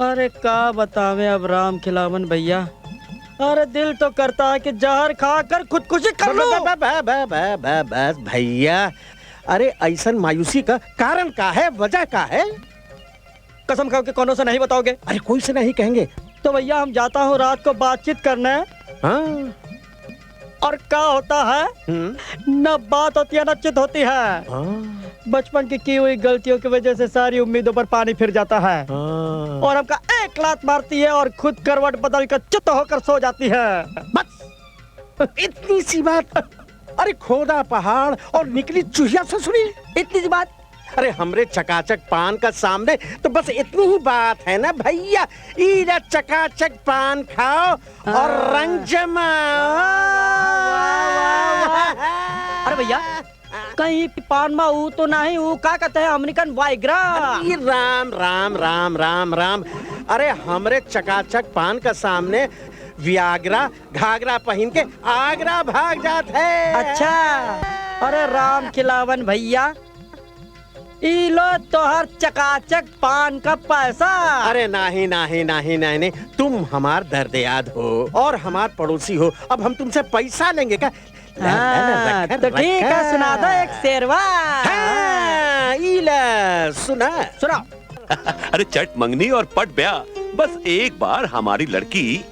अरे का बतावे अब राम खिलावन भैया, अरे दिल तो करता है कि जहर खाकर खुदकुशी कर लो। बस भैया, अरे ऐसा मायूसी का कारण का है, वजह का है? कसम खाओ कि कोनो से नहीं बताओगे? अरे कोई से नहीं कहेंगे। तो भैया हम जाता हूँ रात को बातचीत करने। हाँ। और क्या होता है, न बात होती है न चित होती है। बचपन की हुई गलतियों की वजह से सारी उम्मीदों पर पानी फिर जाता है, और हमका एक लात मारती है और खुद करवट बदल कर चित होकर सो जाती है। बस इतनी सी बात। अरे खोदा पहाड़ और निकली चूहिया से सुनी, इतनी सी बात। अरे हमरे चकाचक पान का सामने तो बस इतनी ही बात है ना भैया। इधर चकाचक पान खाओ और रंग जमाओ। अरे भैया, कहीं पान में ऊ तो नहीं, ऊ क्या कहते हैं अमेरिकन वाइग्रा। राम राम राम राम राम। अरे हमरे चकाचक पान का सामने वियाग्रा घाघरा पहन के आगरा भाग जात है। अच्छा, अरे राम खिलावन भैया, ई लो तोहर चकाचक पान का पैसा। अरे नहीं नहीं नहीं नहीं नहीं, तुम हमार दर्द याद हो और हमार पड़ोसी हो, अब हम तुमसे पैसा लेंगे क्या? तो ठीक है, सुना दो एक शेरवा। हाँ, सुना सुना। अरे चट मंगनी और पट ब्याह, बस एक बार हमारी लड़की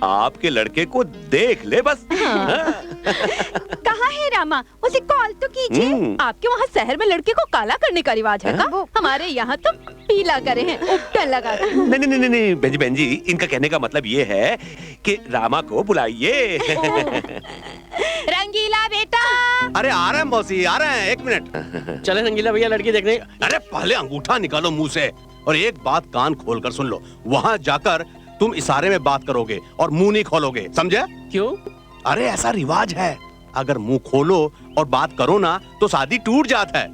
आपके लड़के को देख ले बस। कहाँ है रामा, उसे कॉल तो कीजिए। आपके वहाँ शहर में लड़के को काला करने का रिवाज है का? हमारे यहाँ तो पीला करे हैं, उपटन लगा के। नहीं नहीं नहीं नहीं बहन जी, इनका कहने का मतलब ये है कि रामा को बुलाइए। रंगीला बेटा। अरे आ रहे हैं मौसी, आ रहे हैं, एक मिनट। चले रंगीला भैया लड़की देखने। अरे पहले अंगूठा निकालो मुंह से, और एक बात कान खोलकर सुन लो, वहाँ जाकर तुम इशारे में बात करोगे और मुंह नहीं खोलोगे, समझे? क्यों? अरे ऐसा रिवाज है, अगर मुंह खोलो और बात करो ना तो शादी टूट जाता है,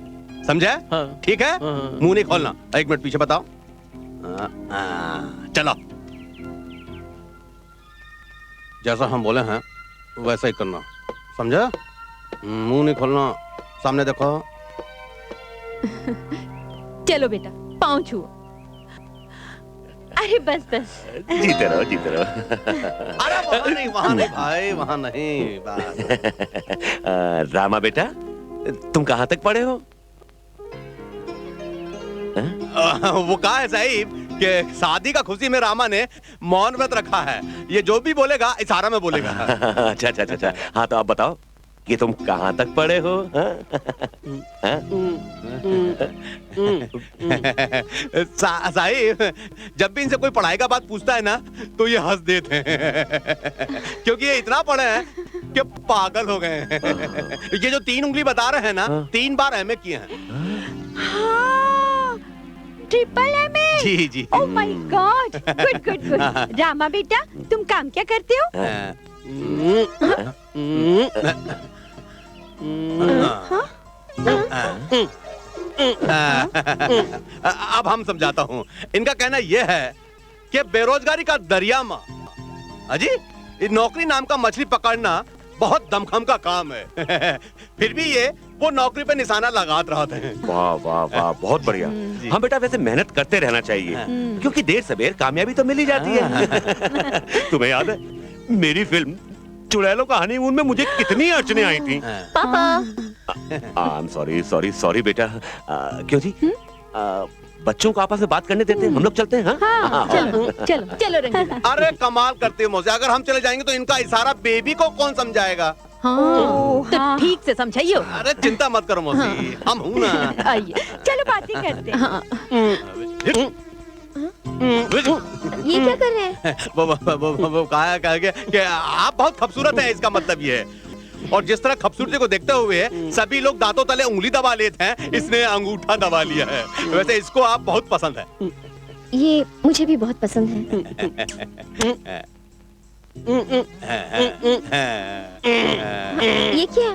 समझे? हाँ। ठीक है? हाँ। मुंह नहीं खोलना। एक मिनट पीछे बताओ। चलो, जैसा हम बोले हैं वैसा ही करना, समझा? मुंह नहीं खोलना, सामने देखो। चलो बेटा, पाँव छुओ। अरे बस बस, जीते रहो जीते रहो। अरे वहाँ नहीं भाई, वहाँ नहीं। रामा बेटा, तुम कहाँ तक पढ़े हो? वो कहा है साहिब कि शादी का खुशी में रामा ने मौन व्रत रखा है, ये जो भी बोलेगा इशारा में बोलेगा। अच्छा अच्छा अच्छा, हाँ तो आप बताओ कि तुम कहाँ तक पढ़े हो? साहिब, जब भी इनसे कोई पढ़ाई का बात पूछता है ना तो ये हंस देते हैं, क्योंकि ये इतना पढ़े हैं कि पागल हो गए हैं। ये जो 3 उंगली बता रहे हैं ना, 3 बार एमए किए हैं। Triple MA. जी जी। Oh my god, good good good. Rama बेटा, तुम काम क्या करते हो? अब हम समझाता हूँ। इनका कहना यह है कि बेरोजगारी का दरिया में अजी नौकरी नाम का मछली पकड़ना बहुत दमखम का काम है। फिर भी ये वो नौकरी पे निशाना लगात रहा थे। वाह वाह वाह, बहुत बढ़िया। हाँ बेटा, वैसे मेहनत करते रहना चाहिए, क्योंकि देर सवेर कामयाबी तो मिल ही जाती है। तुम्हें याद है मेरी फिल्म चुड़ैलों का हनीमून में मुझे कितनी अड़चने आई थी? पापा सॉरी सॉरी सॉरी बेटा। क्यों जी? बच्चों को आपस में बात करने देते हैं, हम लोग चलते हैं। हाँ? चलो चलो चलो रंगीला। अरे कमाल करते हो मौसी, अगर हम चले जाएंगे तो इनका इशारा बेबी को कौन समझाएगा? तो ठीक से समझाइए। अरे चिंता मत करो मौसी, हम हूं ना। आइए चलो बातें करते हैं। ये क्या कर रहे हैं? वो कहा कि आप बहुत खूबसूरत हैं, इसका मतलब ये है। और जिस तरह खूबसूरती को देखते हुए सभी लोग दांतों तले उंगली दबा लेते हैं, इसने अंगूठा दबा लिया है। वैसे इसको आप बहुत पसंद है। ये मुझे भी बहुत पसंद है। ये क्या?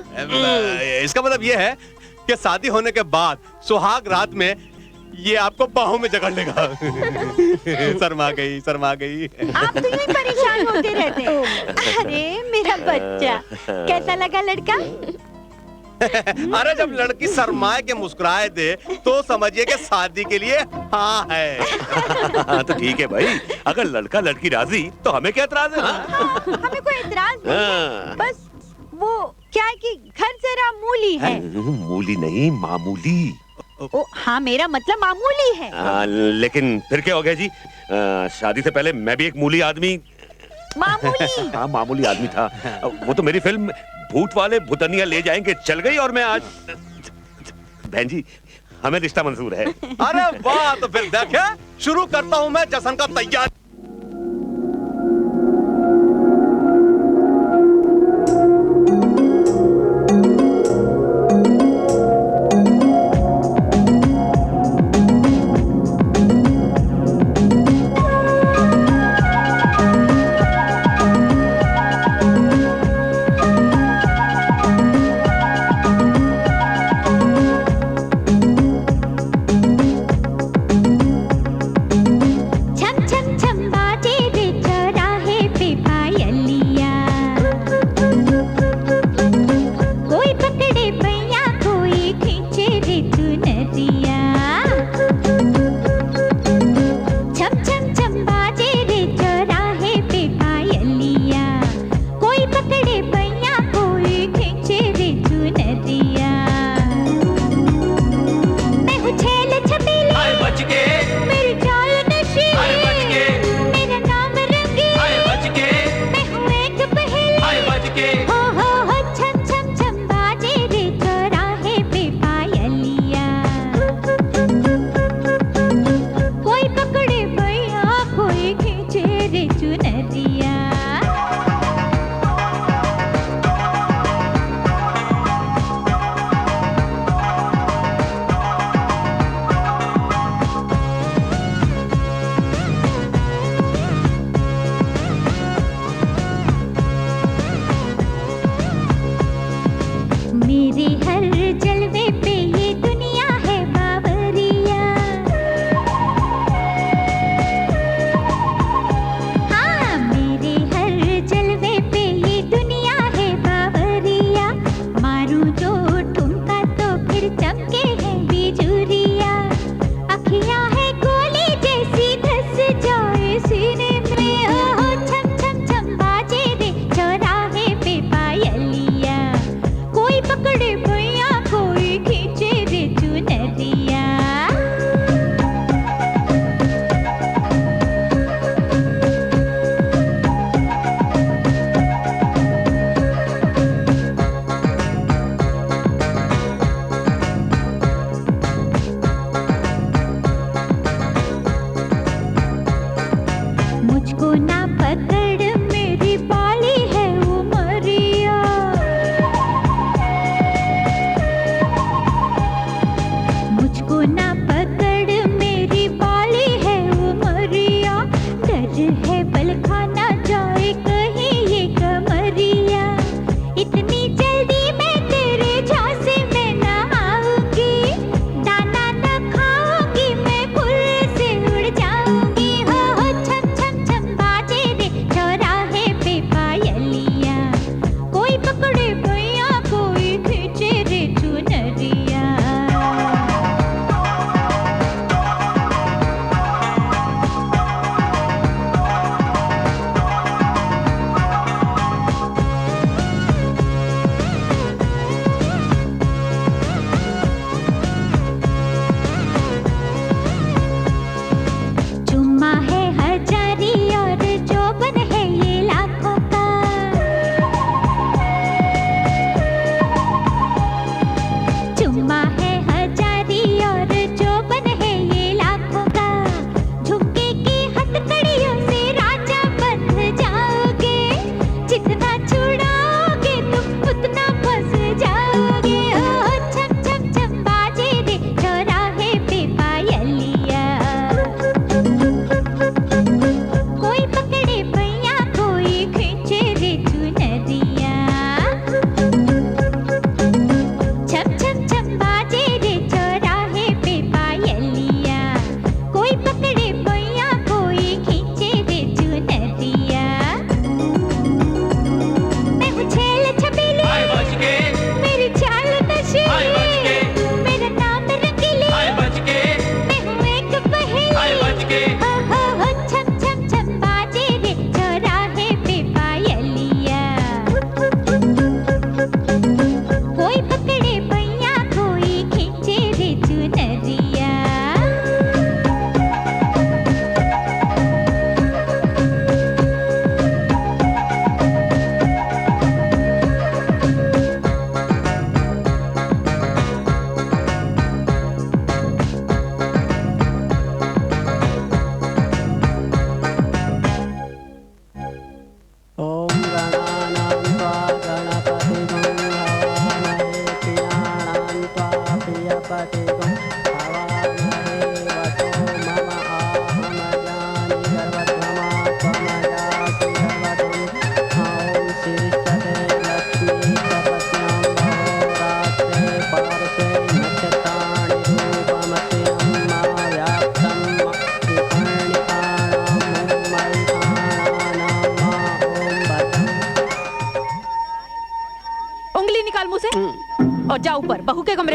इसका मतलब ये है कि शादी होने के बाद सुहाग रात में ये आपको बाहों में जकड़ लेगा। शर्मा गई शर्मा गई। आप तो यूं ही परेशान होते रहते हैं। अरे मेरा बच्चा, कैसा लगा लड़का? अरे जब लड़की शर्माए के मुस्कुराए दे तो समझिए कि शादी के लिए हाँ है। तो ठीक है भाई, अगर लड़का लड़की राजी तो हमें क्या एतराज है? हमें कोई एतराज नहीं है। बस वो क्या है कि घर जरा मूली है। मूली नहीं, मामूली। ओ हाँ, मेरा मतलब मामूली है। लेकिन फिर क्या हो गया जी? शादी से पहले मैं भी एक मूली आदमी, मामूली हाँ मामूली आदमी था। वो तो मेरी फिल्म भूत वाले भूतनिया ले जाएंगे चल गई और मैं आज। बहन जी, हमें रिश्ता मंजूर है। अरे वाह, तो फिर देखे शुरू करता हूँ मैं जश्न का तैयार। छम छम छम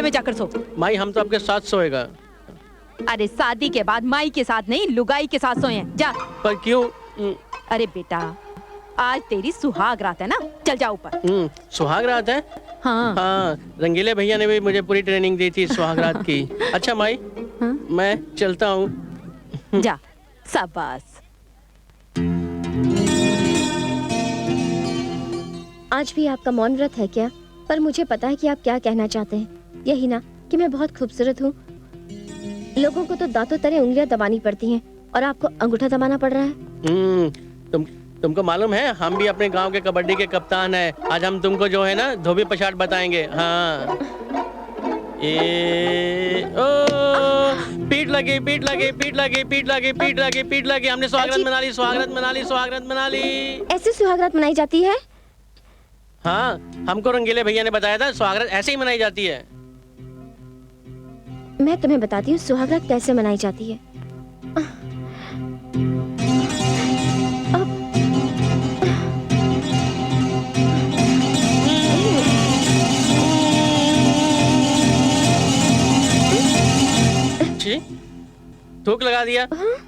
में जाकर सो। माई हम तो आपके साथ सोएगा। अरे शादी के बाद माई के साथ नहीं, लुगाई के साथ सोए। जा। पर क्यों? अरे बेटा, आज तेरी सुहाग रात है ना, चल जा ऊपर। सुहाग रात है? हाँ, रंगीले भैया ने भी मुझे पूरी ट्रेनिंग दी थी सुहाग रात की। अच्छा माई, मैं चलता हूँ। जा, शाबाश। आज भी आपका मौन व्रत है क्या? पर मुझे पता है कि आप क्या कहना चाहते हैं। यही ना कि मैं बहुत खूबसूरत हूँ। लोगों को तो दांतों तरह उंगलियां दबानी पड़ती हैं और आपको अंगूठा दबाना पड़ रहा है। तुमको मालूम है हम भी अपने गांव के कबड्डी के कप्तान हैं। आज हम तुमको जो है ना धोबी पछाड़ बताएंगे। हाँ, पीठ लगी, पीठ लगी, पीठ लगी, पीठ लगी, पीठ लगी, पीठ लगी। हमने सुहागरात मना ली, सुहागरात मना ली, सुहागरात मना ली। ऐसे सुहागरात मनाई जाती है? हाँ, हमको रंगीले भैया ने बताया था सुहागरात ऐसे ही मनाई जाती है। मैं तुम्हें बताती हूँ सुहागरात कैसे मनाई जाती है। छी, थूक लगा दिया।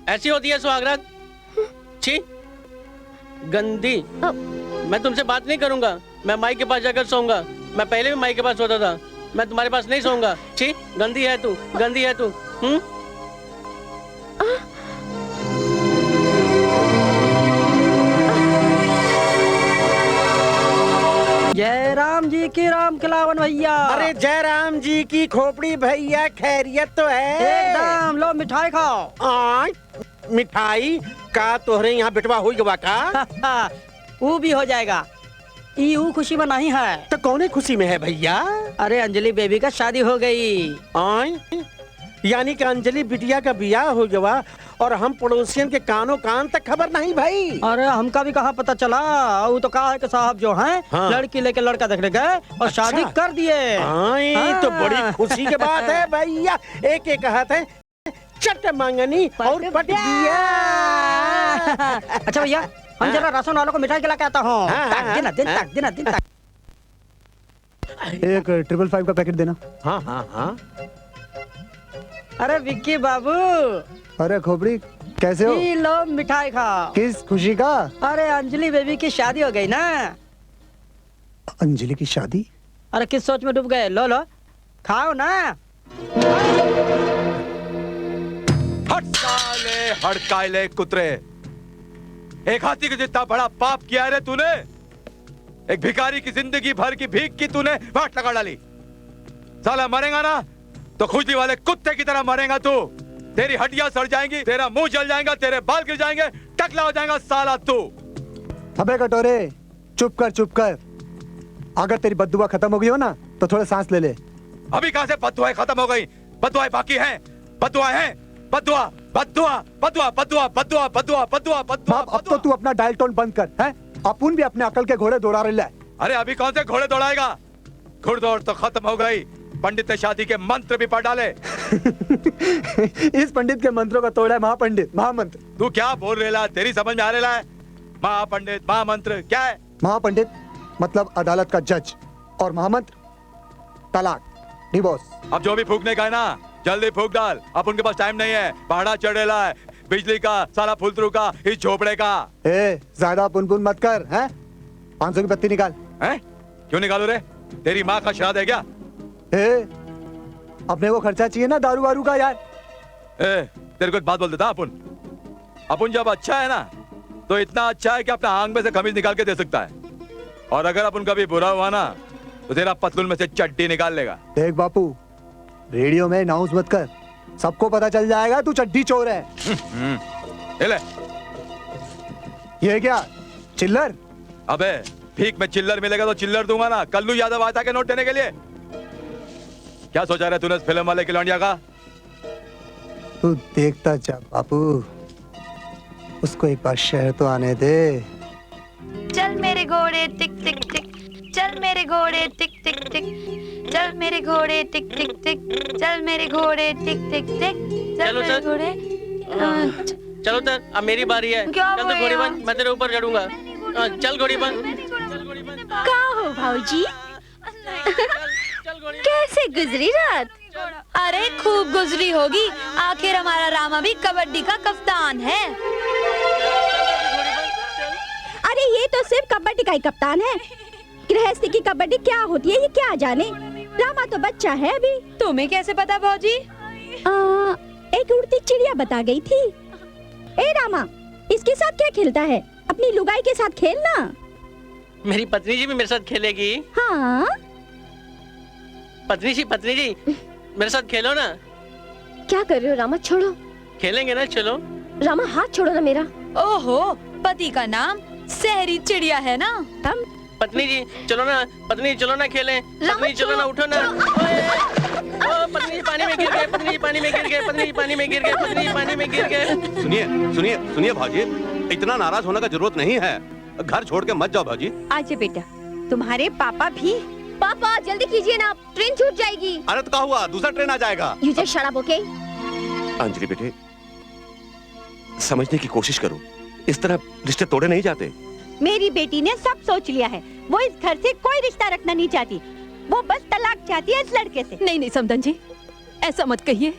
ऐसी होती है सुहागरात? छी, गंदी। मैं तुमसे बात नहीं करूंगा। मैं माई के पास जाकर सोऊंगा। मैं पहले भी माई के पास सोता था। मैं तुम्हारे पास नहीं सोऊंगा। छी, गंदी है तू, गंदी है तू। जय राम जी की राम खिलावन भैया। अरे जय राम जी की खोपड़ी भैया, खैरियत तो है? एकदम। लो मिठाई खाओ। मिठाई का तोहरे यहाँ बिटवा हुई गवा का? वो भी हो जाएगा। यू खुशी में नहीं है तो कौने खुशी में है भैया? अरे अंजलि बेबी का शादी हो गई। यानी कि अंजलि बिटिया का बियाह हो गया और हम पड़ोसियन के कानों कान तक खबर नहीं भाई। अरे हमका भी कहाँ पता चला। वो तो कहा है कि साहब जो हैं लड़की लेके लड़का देखने गए और शादी कर दिए। तो बड़ी खुशी की बात है भैया। एक एक हाथ है चट मांगनी और पट गया। अच्छा भैया, हम जरा राशन वालों को मिठाई खिला के आता हूँ। तक देना। एक 555 का पैकेट देना। हाँ। अरे विक्की बाबू। अरे खोपड़ी, कैसे हो? लो मिठाई खाओ। किस खुशी का? अरे अंजलि बेबी की शादी हो गई ना। अंजलि की शादी? अरे किस सोच में डूब गए? लो खाओ ना। हड़काले कुतरे, एक हाथी के जितना बड़ा पाप किया रे तूने। एक भिखारी की जिंदगी भर की भीख की तूने वाट लगा डाली। साला मरेगा ना तो खुजली वाले कुत्ते की तरह मरेगा तू। तेरी हड्डियां सड़ जाएंगी, तेरा मुंह जल जाएगा, तेरे बाल गिर जाएंगे, टकला हो जाएगा साला तू। अबे कटोरे, चुप कर। अगर तेरी बद्दुआ खत्म हो गई हो ना तो थोड़ा सांस ले ले। अभी कहां से बद्दुआएं खत्म हो गई? बद्दुआएं बाकी हैं। बद्दुआ हैं। बद्दुआ। अब तो तू अपना डायल टोन बंद कर। है अपुन भी अपने अकल के घोड़े दौड़ा रहे है। अरे अभी कौन से घोड़े दौड़ाएगा? घुड़दौड़ तो खत्म हो गई। पंडित ने शादी के मंत्र भी पढ़ डाले। इस पंडित के मंत्रों का तोड़ा है महापंडित, महामंत्र। तू क्या बोल रहा है? तेरी समझ में आ रहा है? महापंडित महामंत्र क्या है? महापंडित मतलब अदालत का जज और महामंत्र तलाक, डिवोर्स। अब जो भी फूकने का है ना जल्दी फूक डाल। अब उनके पास टाइम नहीं है। भाड़ा चढ़ेला है, बिजली का, सारा फुलतरू का, इस झोपड़े का। ज्यादा पुन मत कर। हैं 500 की पत्ती निकाल। हैं क्यों निकालू रे? तेरी माँ का श्राद्ध है क्या? अपने को खर्चा चाहिए ना दारू वारू का यार। तेरे को एक बात बोल देता। अपुन जब अच्छा है ना तो इतना अच्छा है कि अपना आंख में से खमीज निकाल के दे सकता है। और अगर अपन कभी बुरा हुआ ना तो तेरा पतलून में से चड्डी निकाल लेगा। देख बापू, रेडियो में अनाउंस मत कर, सबको पता चल जाएगा तू चड्डी चोर है। ले। ये क्या चिल्लर? अबे भीख में चिल्लर मिलेगा तो चिल्लर दूंगा ना। कल्लू यादव आता के नोट देने के लिए। क्या सोचा रहे तूने इस फिल्म वाले खिलौनिया का? तू देखता जा बापू, उसको एक बार शहर तो आने दे। चल मेरे घोड़े टिक टिक टिक, चल मेरे घोड़े टिक टिक टिक, चल मेरे घोड़े टिक टिक टिक, चल मेरे घोड़े टिक टिक टिक, चल मेरे घोड़े। चलो तर, अब मेरी बारी है। चल तो घोड़ी बन, मैं तेरे ऊपर चढ़ूंगा। चल घोड़ी बन। का हो भाऊजी? कैसे गुजरी रात? अरे खूब गुजरी होगी, आखिर हमारा रामा भी कबड्डी का कप्तान है। अरे ये तो सिर्फ कबड्डी का ही कप्तान है, गृहस्थी की कबड्डी क्या होती है ये क्या जाने। रामा तो बच्चा है अभी। तुम्हें कैसे पता भौजी? एक उड़ती चिड़िया बता गई थी। ए रामा, इसके साथ क्या खेलता है? अपनी लुगाई के साथ खेलना। मेरी पत्नी जी भी मेरे साथ खेलेगी। हाँ पत्नी जी मेरे साथ खेलो ना। क्या कर रहे हो रामा? छोड़ो। खेलेंगे ना, चलो। रामा हाथ छोड़ो ना मेरा। ओहो, पति का नाम शहरी चिड़िया है ना। हम पत्नी जी चलो ना, पत्नी चलो ना खेलें। पत्नी चलो ना, उठो ना। पत्नी जी पानी में गिर गए, पत्नी जी पानी में गिर गए, पत्नी जी पानी में गिर गए, पत्नी जी पानी में गिर गए। सुनिए भाजी, इतना नाराज होने का जरूरत नहीं है। घर छोड़ के मत जाओ भाजी। आजा बेटा, तुम्हारे पापा भी। पापा जल्दी कीजिए ना, ट्रेन छूट जाएगी। अरे तो क्या हुआ, दूसरा ट्रेन आ जाएगा। You just shut up, okay? Anjali बेटे, समझने की कोशिश करो, इस तरह रिश्ते तोड़े नहीं जाते। मेरी बेटी ने सब सोच लिया है, वो इस घर से कोई रिश्ता रखना नहीं चाहती, वो बस तलाक चाहती है इस लड़के से। नहीं नहीं समधन जी, ऐसा मत कहिए।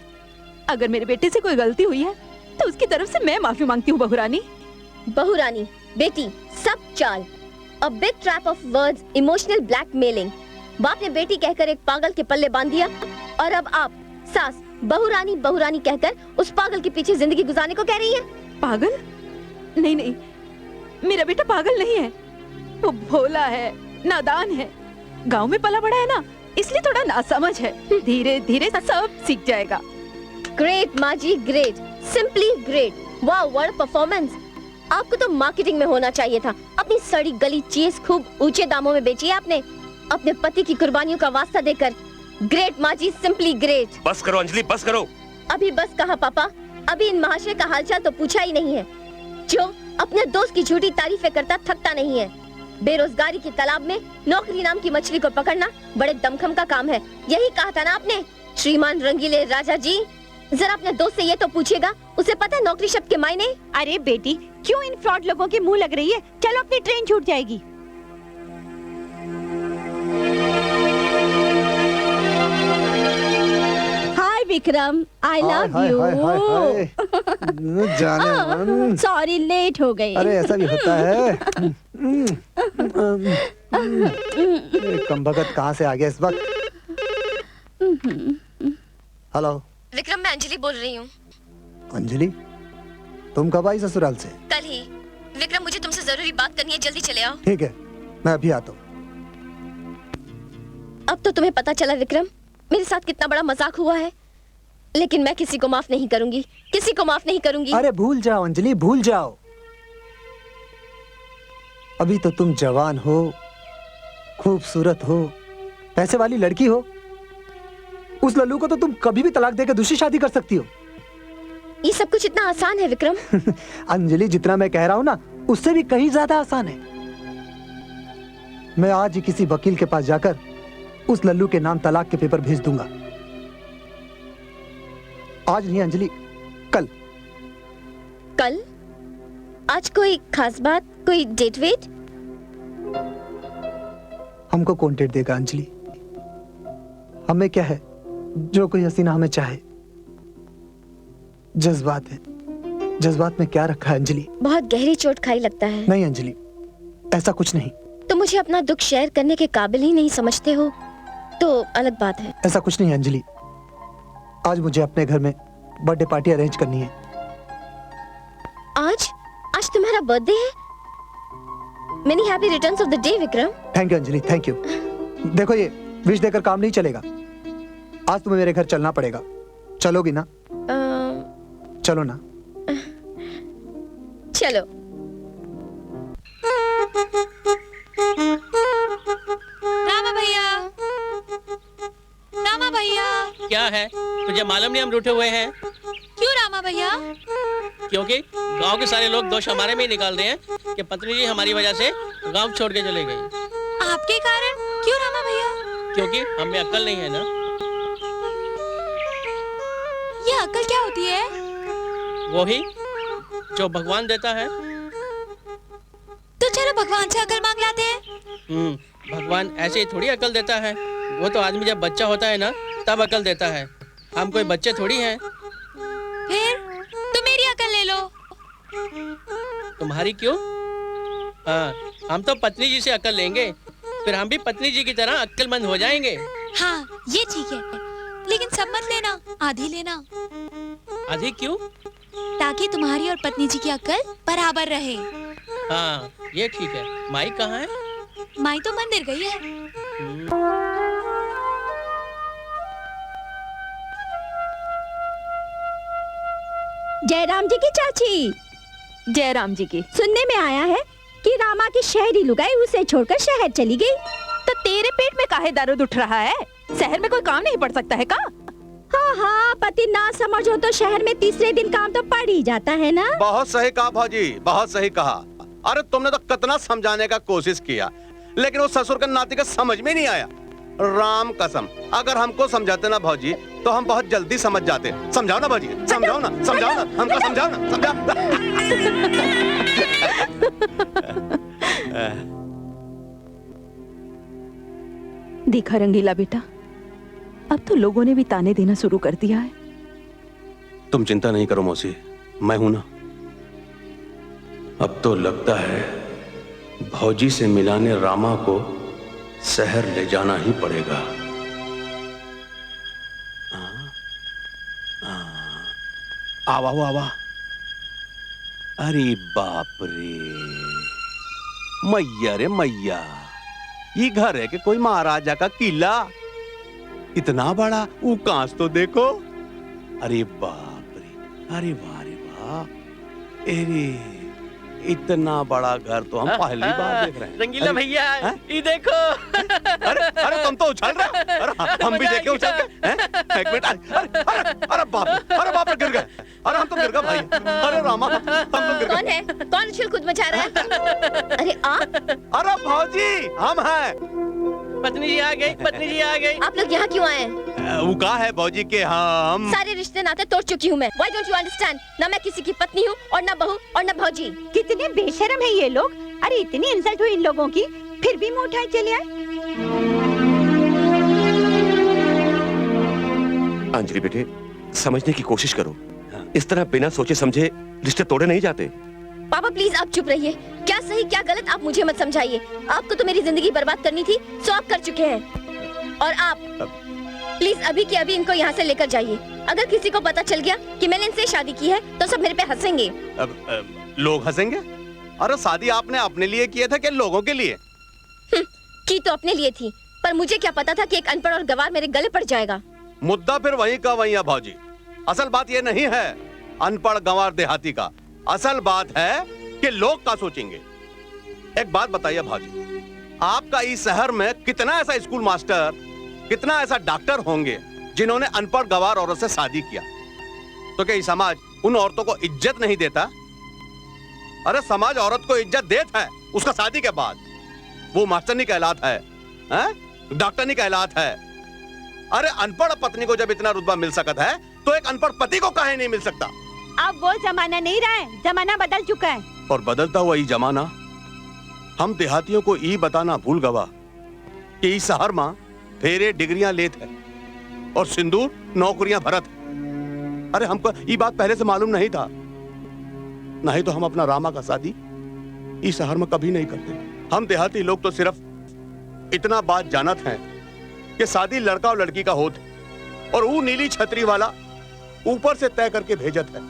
अगर मेरे बेटे से कोई गलती हुई है तो उसकी तरफ से मैं माफी मांगती हूँ। बहुरानी बेटी, सब चाल, a big trap of words, emotional blackmailing। बाप ने बेटी कहकर एक पागल के पल्ले बांध दिया, और अब आप सास बहुरानी कहकर उस पागल के पीछे जिंदगी गुजारने को कह रही है। पागल? नहीं नहीं, मेरा बेटा पागल नहीं है, वो भोला है, नादान है, गांव में पला बड़ा है ना, इसलिए थोड़ा नासमझ है। धीरे धीरे सब सीख जाएगा। ग्रेट माँ जी, great, simply great. Wow, what a performance. आपको तो मार्केटिंग में होना चाहिए था। अपनी सड़ी गली चीज खूब ऊंचे दामों में बेची है आपने, अपने पति की कुर्बानियों का वास्ता देकर। ग्रेट माँ जी, सिंपली ग्रेट। बस करो अंजलि, बस करो। अभी बस कहा पापा, अभी इन महाशय का हालचाल तो पूछा ही नहीं है, जो अपने दोस्त की झूठी तारीफें करता थकता नहीं है। बेरोजगारी की तालाब में नौकरी नाम की मछली को पकड़ना बड़े दमखम का काम है। यही कहा था ना आपने, श्रीमान रंगीले राजा जी। जरा अपने दोस्त से ये तो पूछिएगा, उसे पता है नौकरी शब्द के मायने? अरे बेटी, क्यों इन फ्रॉड लोगों की मुंह लग रही है? चलो, अपनी ट्रेन छूट जाएगी। हाय विक्रम, आई लव यू। जाने मन। सॉरी, लेट हो गई। अरे ऐसा भी होता है। कमबख्त कहाँ से आ गया इस वक्त? हेलो विक्रम, मैं अंजलि बोल रही हूँ। अंजलि, तुम कब आई ससुराल से? कल ही। विक्रम, मुझे तुमसे जरूरी बात करनी है, जल्दी चले आओ। ठीक है, मैं अभी आता हूँ। अब तो तुम्हें पता चला विक्रम, मेरे साथ कितना बड़ा मजाक हुआ है, लेकिन मैं किसी को माफ नहीं करूंगी, किसी को माफ नहीं करूंगी। अरे भूल जाओ अंजलि, भूल जाओ। अभी तो तुम जवान हो, खूबसूरत हो, पैसे वाली लड़की हो। उस लल्लू को तो तुम कभी भी तलाक देकर दूसरी शादी कर सकती हो। ये सब कुछ इतना आसान है विक्रम। अंजलि, जितना मैं कह रहा हूँ ना, उससे भी कहीं ज्यादा आसान है। मैं आज ही किसी वकील के पास जाकर उस लल्लू के नाम तलाक के पेपर भेज दूंगा। आज नहीं अंजलि, कल। कल? आज कोई खास बात, कोई डेट वेट? हमको कौन डेट देगा अंजलि? हमें क्या है, जो कोई हसीना हमें चाहे। जज्बात है, जज्बात में क्या रखा है अंजलि? बहुत गहरी चोट खाई लगता है। नहीं अंजलि, ऐसा कुछ नहीं। तो मुझे अपना दुख शेयर करने के काबिल ही नहीं समझते हो तो अलग बात है। ऐसा कुछ नहीं अंजलि, आज मुझे अपने घर में बर्थडे पार्टी अरेंज करनी है। आज तुम्हारा बर्थडे है? Many happy returns of the day Vikram. Thank you Anjali, thank you. देखो, ये विश देकर काम नहीं चलेगा। आज तुम्हें मेरे घर चलना पड़ेगा। चलोगी ना? चलो ना। चलो। रामा भैया, रामा भैया। क्या है, तुझे मालूम नहीं हम रूठे हुए हैं? क्यों रामा भैया? क्योंकि गांव के सारे लोग दोष हमारे में ही निकाल रहे हैं कि पत्नी जी हमारी वजह से गांव छोड़ के चले गई। आपके कारण? क्यों रामा भैया? क्योंकि हमें अक्ल नहीं है ना। ये अक्ल क्या होती है? वही जो भगवान देता है। तो चलो भगवान से अक्ल मांग लाते हैं। भगवान ऐसे ही थोड़ी अक्ल देता है। वो तो आदमी जब बच्चा होता है ना तब अकल देता है। हम कोई बच्चे थोड़ी हैं। फिर तुम मेरी अकल ले लो। तुम्हारी क्यों? हाँ, हम तो पत्नी जी से अकल लेंगे, फिर हम भी पत्नी जी की तरह अक्लमंद हो जाएंगे। हाँ ये ठीक है, लेकिन सब मत लेना, आधी लेना। आधी क्यों? ताकि तुम्हारी और पत्नी जी की अकल बराबर रहे। हाँ ये ठीक है। माई कहाँ है? माई तो मंदिर गई है। जयराम जी की चाची। जयराम जी की। सुनने में आया है कि रामा की शहरी लुगाई उसे छोड़कर शहर चली गई। तो तेरे पेट में काहे दर्द उठ रहा है? शहर में कोई काम नहीं पड़ सकता है का? हाँ हाँ, पति ना समझो तो शहर में तीसरे दिन काम तो पड़ ही जाता है ना। बहुत सही कहा भाजी, बहुत सही कहा। अरे तुमने तो कितना समझाने का कोशिश किया, लेकिन वो ससुर का नाती का समझ में नहीं आया। राम कसम, अगर हमको समझाते ना भाजी तो हम बहुत जल्दी समझ जाते। समझाओ ना भाजी, समझाओ ना, समझाओ ना, हमको समझाओ ना, समझाओ। देखा रंगीला बेटा, अब तो लोगों ने भी ताने देना शुरू कर दिया है। तुम चिंता नहीं करो मौसी, मैं हूं ना। अब तो लगता है भौजी से मिलाने रामा को शहर ले जाना ही पड़ेगा। आवा हो आवा। अरे बाप रे, मैया रे मैया, ये घर है कि कोई महाराजा का किला? इतना बड़ा, वो कांच तो देखो। अरे बाप रे, अरे वाह रे वाह, अरे इतना बड़ा घर तो हम पहली बार देख रहे हैं। रंगीला भैया ये देखो। अरे तुम तो उछल रहे हो। अरे हम भी देखे उछल के। एक मिनट, अरे बाप रे गिर गए। अरे हम तो गिर गए भाई। अरे रामा, हम तो गिर गए। कौन है? कौन उछल कूद मचा रहा है? अरे आप? अरे भौजी हम हैं। पत्नी जी आ गई, पत्नी जी आ गई। आप लोग यहाँ क्यों आए? वो कहा है भौजी के हम सारे रिश्ते नाते तोड़ चुकी हूँ मैं। Why don't you understand? ना मैं किसी की पत्नी हूँ और ना बहू और ना भौजी। कितने बेशर्म है ये लोग। अरे इतनी इंसल्ट हुई इन लोगों की, फिर भी मुंह उठाए चले आए। अंजलि बेटे, समझने की कोशिश करो। इस तरह बिना सोचे समझे रिश्ते तोड़े नहीं जाते। पापा प्लीज आप चुप रहिए। क्या सही क्या गलत आप मुझे मत समझाइए। आपको तो मेरी जिंदगी बर्बाद करनी थी, सो आप कर चुके हैं। और आप प्लीज अभी के अभी इनको यहाँ से लेकर जाइए। अगर किसी को पता चल गया कि मैंने इनसे शादी की है तो सब मेरे पे हंसेंगे। लोग हंसेंगे? अरे शादी आपने अपने लिए किए थे कि लोगों के लिए? की तो अपने लिए थी, पर मुझे क्या पता था कि एक अनपढ़ और गवार मेरे गले पड़ जाएगा। मुद्दा फिर वहीं का वहीं है भौजी। असल बात ये नहीं है अनपढ़ गंवार देहाती का, असल बात है कि लोग क्या सोचेंगे। एक बात बताइए भाजी, आपका इस शहर में कितना ऐसा स्कूल मास्टर, कितना ऐसा डॉक्टर होंगे जिन्होंने अनपढ़ गंवार औरत से शादी किया? तो क्या समाज उन औरतों को इज्जत नहीं देता? अरे समाज औरत को इज्जत देता है उसका शादी के बाद। वो मास्टर नहीं कहलाता है, डॉक्टर नहीं कहलाता है। अरे अनपढ़ पत्नी को जब इतना रुतबा मिल सकता है तो एक अनपढ़ पति को काहे नहीं मिल सकता? अब वो जमाना नहीं रहा है, जमाना बदल चुका है। और बदलता हुआ ये जमाना हम देहातियों को ये बताना भूल गवा कि इस शहर में फेरे डिग्रियां लेत है और सिंदूर नौकरियां भरत है। अरे हमको ये बात पहले से मालूम नहीं था, नहीं तो हम अपना रामा का शादी इस शहर में कभी नहीं करते। हम देहाती लोग तो सिर्फ इतना बात जानत हैं कि शादी लड़का और लड़की का होत और वो नीली छतरी वाला ऊपर से तय करके भेजत है,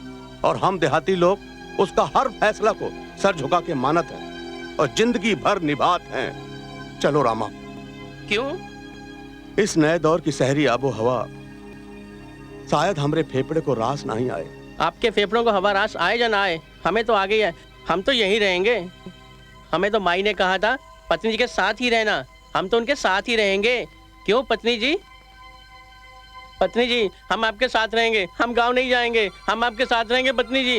और हम देहाती लोग उसका हर फैसला को सर झुका के मानत हैं और जिंदगी भर निभात हैं। चलो रामा। क्यों? इस नए दौर की शहरी आबो हवा शायद हमरे फेफड़े को रास नहीं आए। आपके फेफड़ों को हवा रास आए या ना आए, हमें तो आ गई है। हम तो यहीं रहेंगे। हमें तो माई ने कहा था पत्नी जी के साथ ही रहना, हम तो उनके साथ ही रहेंगे। क्यों पत्नी जी? पत्नी जी हम आपके साथ रहेंगे, हम गांव नहीं जाएंगे, हम आपके साथ रहेंगे पत्नी जी।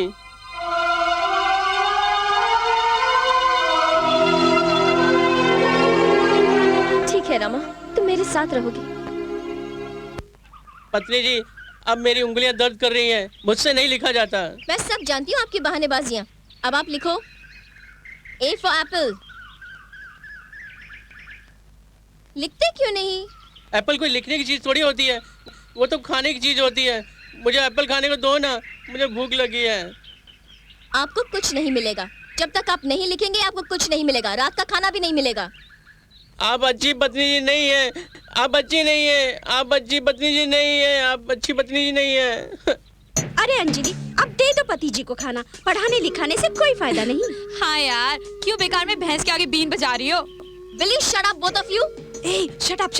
ठीक है रामा, तुम मेरे साथ रहोगी। पत्नी जी अब मेरी उंगलियां दर्द कर रही हैं, मुझसे नहीं लिखा जाता। मैं सब जानती हूँ आपकी बहानेबाजियाँ। अब आप लिखो। A for apple। लिखते क्यों नहीं? एप्पल कोई लिखने की चीज थोड़ी होती है, वो तो खाने की चीज होती है। मुझे एप्पल खाने को दो ना, मुझे भूख लगी है। आपको कुछ नहीं मिलेगा जब तक आप नहीं लिखेंगे। आपको कुछ नहीं मिलेगा, रात का खाना भी नहीं मिलेगा। आप अच्छी पत्नी जी नहीं है, आप अच्छी नहीं है, आप अच्छी पत्नी जी नहीं है, आप अच्छी पत्नी जी नहीं है। अरे अंजलि, अब दे दो पति जी को खाना, पढ़ाने लिखाने से कोई फायदा नहीं। हाँ यार, क्यों बेकार में भैंस के आगे बीन बजा रही हो? Will you shut up both of you? A, shut up.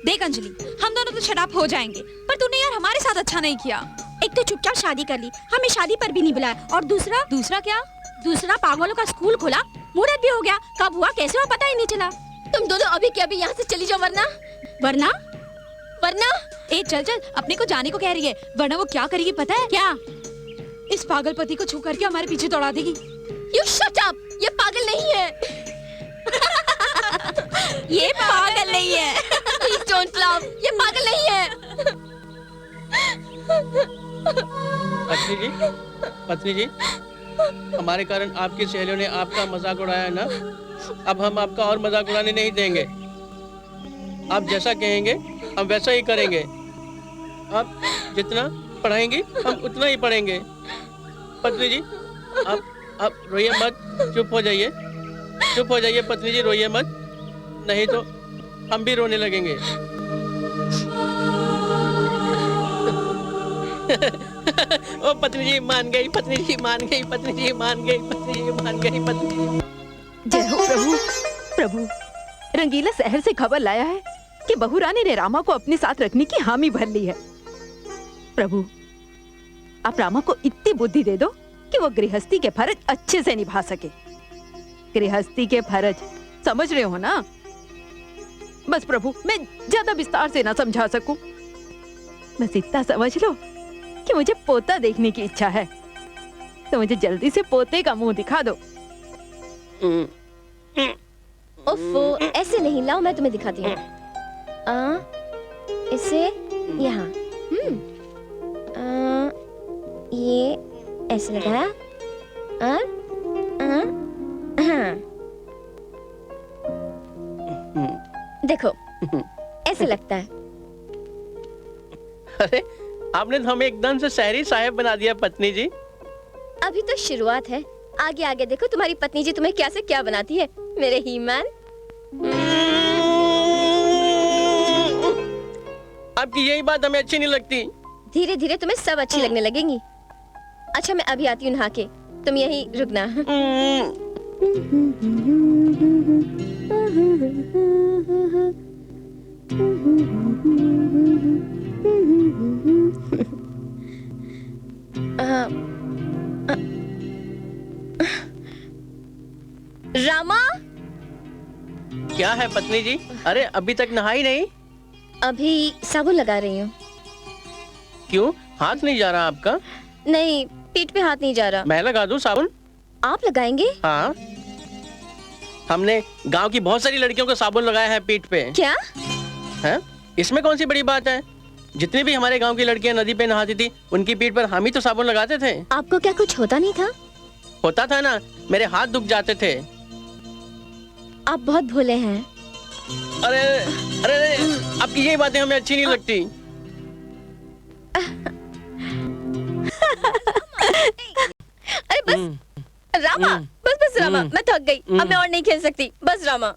देख अंजलि, हम दोनों तो शट अप हो जाएंगे, पर तूने यार हमारे साथ अच्छा नहीं किया। एक तो चुपचाप शादी कर ली, हमें शादी पर भी नहीं बुलाया, और दूसरा क्या? दूसरा पागलों का स्कूल खोला, मुहूर्त भी हो गया, कब हुआ कैसे हुआ पता ही नहीं चला। तुम दोनों अभी के अभी यहाँ से चली जाओ, वरना ए चल अपने को जाने को कह रही है, वरना वो क्या करेगी पता है? क्या? इस पागल पति को छू करके हमारे पीछे दौड़ा देगी। You shut up! ये पागल नहीं है। ये पागल नहीं है। Please don't laugh. ये पागल नहीं है। पत्नी जी, हमारे कारण आपकी सहेलियों ने आपका मजाक उड़ाया है ना, अब हम आपका और मजाक उड़ाने नहीं देंगे। आप जैसा कहेंगे हम वैसा ही करेंगे। आप जितना पढ़ाएंगे हम उतना ही पढ़ेंगे। पत्नी जी, आप रोइए मत, चुप हो जाइए पत्नी जी, रोइए मत, नहीं तो हम भी रोने लगेंगे। ओ पत्नी जी मान गई, पत्नी जी मान गई, पत्नी जी मान गई, पत्नी जी मान गई, पत्नी जी। जय हो प्रभु। रंगीला शहर से खबर लाया है कि बहू रानी ने रामा को अपने साथ रखने की हामी भर ली है। प्रभु, आप रामा को इतनी बुद्धि दे दो कि वो गृहस्थी के फर्ज अच्छे से निभा सके। गृहस्थी के फर्ज समझ रहे हो ना? बस प्रभु, मैं ज्यादा विस्तार से ना समझा सकूं, बस इतना समझ लो कि मुझे पोता देखने की इच्छा है, तो मुझे जल्दी से पोते का मुंह दिखा दो। ओफो, ऐसे नहीं, लाओ मैं तुम्हें दिखाती हूँ। इसे यहाँ, ये ऐसे लगाया, देखो ऐसे लगता है। अरे आपने तो हमें एकदम से शहरी साहब बना दिया पत्नी जी। अभी तो शुरुआत है, आगे आगे देखो तुम्हारी पत्नी जी तुम्हें क्या से क्या बनाती है, मेरे हीमान। आपकी यही बात हमें अच्छी नहीं लगती। धीरे धीरे तुम्हें सब अच्छी लगने लगेंगी। अच्छा मैं अभी आती हूँ नहा के, तुम यहीं रुकना। रामा, क्या है पत्नी जी? अरे अभी तक नहाई नहीं? अभी साबुन लगा रही हूँ। क्यों, हाथ नहीं जा रहा आपका? नहीं, पीठ पे हाथ नहीं जा रहा। मैं लगा दूं साबुन? आप लगाएंगे? हाँ, हमने गांव की बहुत सारी लड़कियों को साबुन लगाया है पीठ पे। क्या है? इसमें कौन सी बड़ी बात है? जितनी भी हमारे गांव की लड़कियां नदी पे नहाती थी, उनकी पीठ पर हम ही तो साबुन लगाते थे। आपको क्या कुछ होता नहीं था? होता था ना, मेरे हाथ दुख जाते थे। आप बहुत भोले हैं। अरे अरे, आपकी यही बातें हमें अच्छी नहीं लगती। अरे बस रामा, बस रामा, मैं थक गई, अब मैं और नहीं खेल सकती, बस रामा।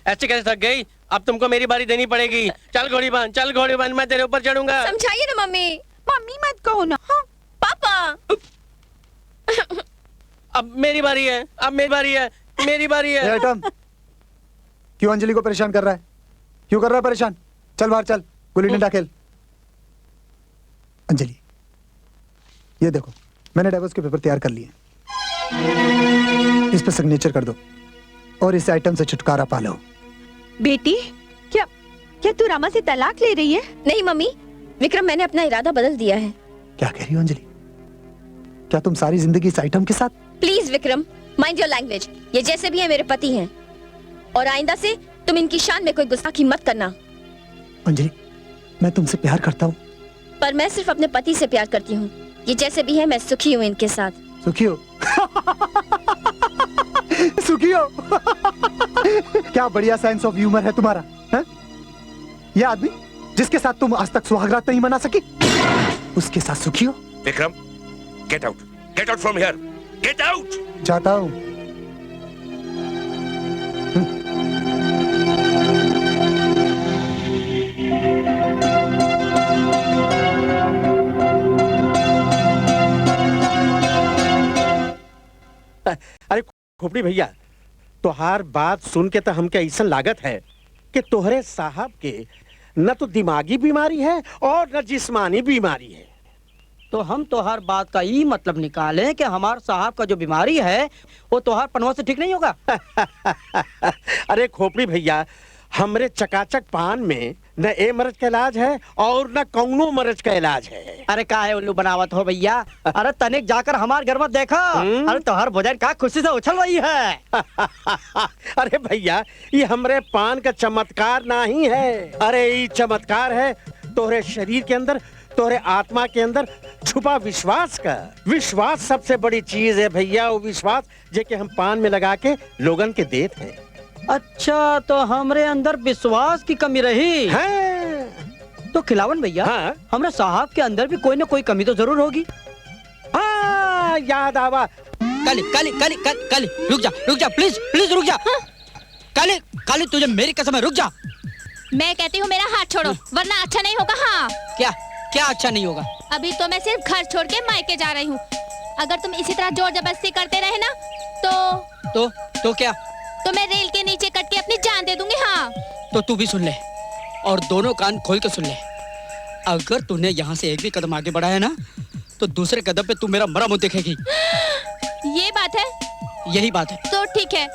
ऐसे कैसे थक गई? अब तुमको मेरी बारी देनी पड़ेगी। चल घोड़ी बांध, चल घोड़ी बांध, मैं तेरे ऊपर चढ़ूंगा। समझाइए ना मम्मी। मम्मी मत कहो ना। हाँ? पापा, अब मेरी बारी है, अब मेरी बारी है, मेरी बारी है। एटम, क्यों अंजलि को परेशान कर रहा है? क्यों कर रहा है परेशान? चल बाहर चल, गुल्ली डंडा खेल। अंजलि, ये देखो, मैंने डिवोर्स के पेपर तैयार कर लिए। इस पर सिग्नेचर कर दो और इस आइटम से छुटकारा पा लो। बेटी, क्या तू रामा से तलाक ले रही है? नहीं मम्मी, विक्रम, मैंने अपना इरादा बदल दिया है। क्या कह रही हो अंजलि? क्या तुम सारी जिंदगी इस आइटम के साथ? Please Vikram, mind your language. ये जैसे भी है मेरे पति हैं, और आइंदा से तुम इनकी शान में कोई गुस्ताखी मत करना। अंजलि, मैं तुमसे प्यार करता हूँ। पर मैं सिर्फ अपने पति से प्यार करती हूँ। ये जैसे भी है, मैं सुखी हूँ इनके साथ। सुखी हो? सुखी हो? क्या बढ़िया सेंस ऑफ ह्यूमर है तुम्हारा, है? यह आदमी जिसके साथ तुम आज तक सुहागरात नहीं मना सकी, उसके साथ सुखी हो। Vikram, get out from here, get out. जाता हूं। अरे खोपड़ी भैया, तोहार बात सुन के तो हमके ऐसा लागत है कि तोहरे साहब के न तो दिमागी बीमारी है और न जिस्मानी बीमारी है। तो हम तोहार बात का ये मतलब निकालें कि हमार साहब का जो बीमारी है वो तोहार पनवा से ठीक नहीं होगा। अरे खोपड़ी भैया, हमरे चकाचक पान में न ए मरज का इलाज है और न कौनो मरज का इलाज है। अरे का है उल्लू बनावत हो भैया। अरे तनिक जाकर हमार घर में देखा। अरे तोहार भोजन का खुशी से उछल रही है। अरे भैया, ये हमरे पान का चमत्कार नहीं है। अरे ये चमत्कार है तोहरे शरीर के अंदर, तोहरे आत्मा के अंदर छुपा विश्वास का। विश्वास सबसे बड़ी चीज है भैया, वो विश्वास जेके हम पान में लगा के लोगन के देते हैं। अच्छा, तो हमरे अंदर विश्वास की कमी रही है। तो खिलावन भैया, हाँ? हमरे साहब के अंदर भी कोई न कोई कमी तो जरूर होगी। हाँ, याद आवा। काली काली काली काली काली, रुक जा प्लीज प्लीज रुक जा। काली काली, तुझे मेरी कसम है, रुक जा। मैं कहती हूँ मेरा हाथ छोड़ो, वरना अच्छा नहीं होगा। हाँ, क्या क्या अच्छा नहीं होगा? अभी तो मैं सिर्फ घर छोड़ के मायके जा रही हूँ। अगर तुम इसी तरह जोर जबरदस्ती करते रहे ना तो क्या? तो मैं रेल के नीचे कट के अपनी जान दे दूंगी। हाँ, तो तू भी सुन ले और दोनों कान खोल के सुन ले। अगर तूने यहाँ से एक भी कदम आगे बढ़ा है ना, तो दूसरे कदम पे तू मेरा मरा मुंह देखेगी। ये बात है? यही बात है। तो ठीक है,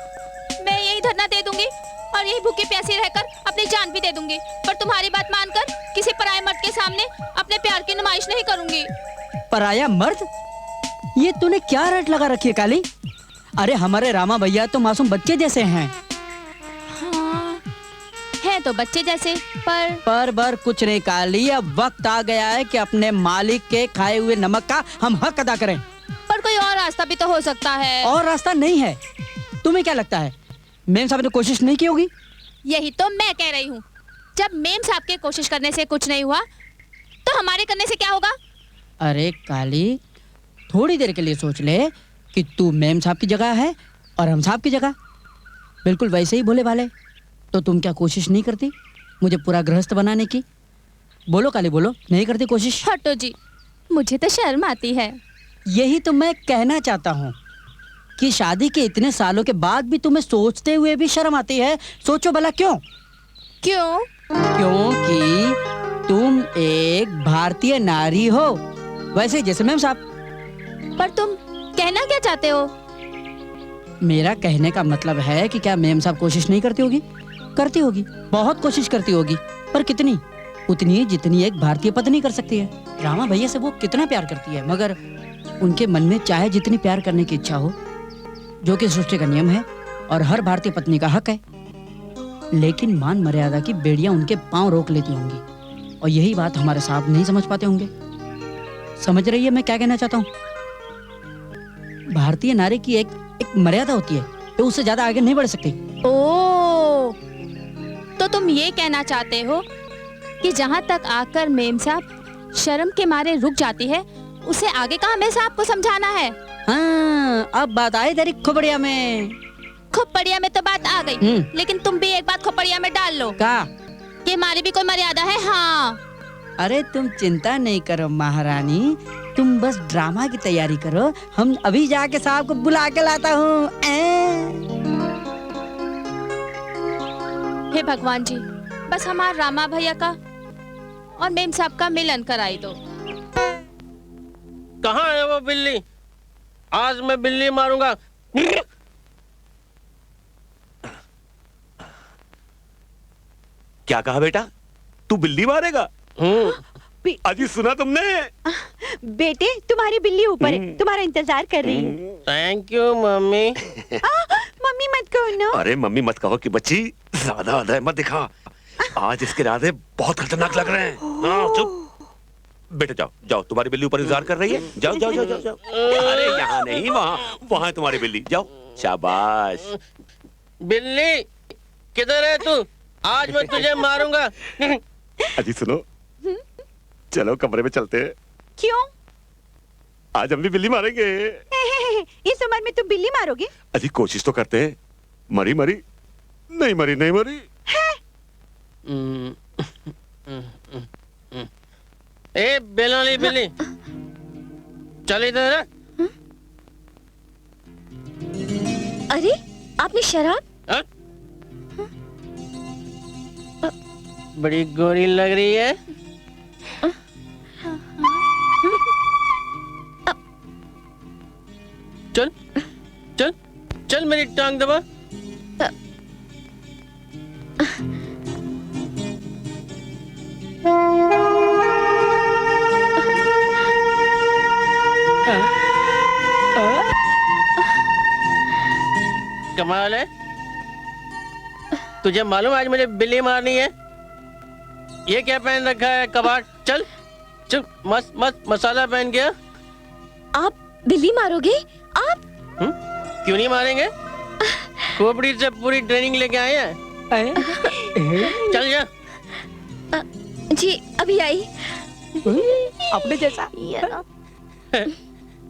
मैं यही धरना दे दूंगी और यही भूखी प्यासी रहकर अपनी जान भी दे दूंगी, पर तुम्हारी बात मानकर किसी पराये मर्द के सामने अपने प्यार की नुमाइश नहीं करूंगी। पराया मर्द? ये तूने क्या रट लगा रखी है काली? अरे हमारे रामा भैया तो मासूम बच्चे जैसे हैं। हाँ, है तो बच्चे जैसे, पर कुछ नहीं काली, अब वक्त आ गया है कि अपने मालिक के खाए हुए नमक का हम हक अदा करें। पर कोई और रास्ता भी तो हो सकता है। और रास्ता नहीं है? तुम्हें क्या लगता है मेम साहब ने कोशिश नहीं की होगी? यही तो मैं कह रही हूँ। जब मेम साहब के कोशिश करने से कुछ नहीं हुआ, तो हमारे करने से क्या होगा? अरे काली, थोड़ी देर के लिए सोच ले कि तू मेम साहब की जगह है और हम साहब की जगह, बिल्कुल वैसे ही भोले भाले। तो तुम क्या कोशिश नहीं करती मुझे पूरा गृहस्थ बनाने की? बोलो काली, बोलो, नहीं करती कोशिश? हटो जी, मुझे तो शर्म आती है। यही तो मैं कहना चाहता हूँ कि शादी के इतने सालों के बाद भी तुम्हें सोचते हुए भी शर्म आती है। सोचो भला क्यों? क्योंकि तुम एक भारतीय नारी हो, वैसे जैसे मेम साहब। पर तुम कहना क्या चाहते हो? मेरा कहने का मतलब है कि क्या मेम साहब कोशिश नहीं करती होगी? करती होगी, बहुत कोशिश करती होगी, पर कितनी? उतनी जितनी एक भारतीय पत्नी कर सकती है। रामा भैया से वो कितना प्यार करती है, मगर उनके मन में चाहे जितनी प्यार करने की इच्छा हो, जो कि सृष्टि का नियम है और हर भारतीय पत्नी का हक है, लेकिन मान मर्यादा की बेड़ियां उनके पांव रोक लेती होंगी, और यही बात हमारे साहब नहीं समझ पाते होंगे। समझ रही है मैं क्या कहना चाहता हूँ? भारतीय नारी की एक मर्यादा होती है, तो उससे ज्यादा आगे नहीं बढ़ सकती। ओह, तो तुम ये कहना चाहते हो कि जहाँ तक आकर मेम साहब शर्म के मारे रुक जाती है, उसे आगे का हमें साहब को समझाना है। हाँ, अब बात आई तेरी खोपड़िया में। खोपड़िया में तो बात आ गई, लेकिन तुम भी एक बात खोपड़िया में डाल लो। क्या? कि हमारी भी कोई मर्यादा है। हाँ, अरे तुम चिंता नहीं करो महारानी, तुम बस ड्रामा की तैयारी करो, हम अभी जाके साहब को बुला के लाता हूँ। हे भगवान जी, बस हमारे रामा भैया का और मेम साहब का मिलन कराई दो। कहाँ है वो बिल्ली? आज मैं बिल्ली मारूंगा। क्या कहा बेटा? तू बिल्ली मारेगा? अजी सुना तुमने? बेटे, तुम्हारी बिल्ली ऊपर है, तुम्हारा इंतजार कर रही है। Thank you mummy. मम्मी मत कहो ना। अरे मम्मी मत कहो कि बच्ची ज्यादा अदय मत दिखा, आज इसके इरादे बहुत खतरनाक लग रहे हैं। हाँ, चुप बेटे, जाओ जाओ, तुम्हारी बिल्ली ऊपर इंतजार कर रही है। जाओ जाओ जाओ जाओ, जाओ। अरे यहाँ नहीं, वहाँ है तुम्हारी बिल्ली, जाओ। शाबाश। बिल्ली किधर है तू? आज मैं तुझे मारूंगा। अजी सुनो, चलो कमरे में चलते हैं। क्यों? आज हम भी बिल्ली मारेंगे। इस उम्र में तुम बिल्ली मारोगे? अजी कोशिश तो करते हैं। मरी मरी नहीं मरी नहीं मरी। ए बेलाली बिल्ली, चल इधर। अरे आपने शराब? बड़ी गोरी लग रही है। चल चल चल मेरी टांग दबा। कमाल है, तुझे मालूम आज मुझे बिल्ली मारनी है। ये क्या पहन रखा है कबाड़? चल चल, मस्त मस्त मसाला पहन गया। आप बिल्ली मारोगे? आप? क्यों नहीं मारेंगे? खोपड़ी से पूरी ट्रेनिंग लेके आए हैं। चल जा। जी अभी आई। अपने जैसा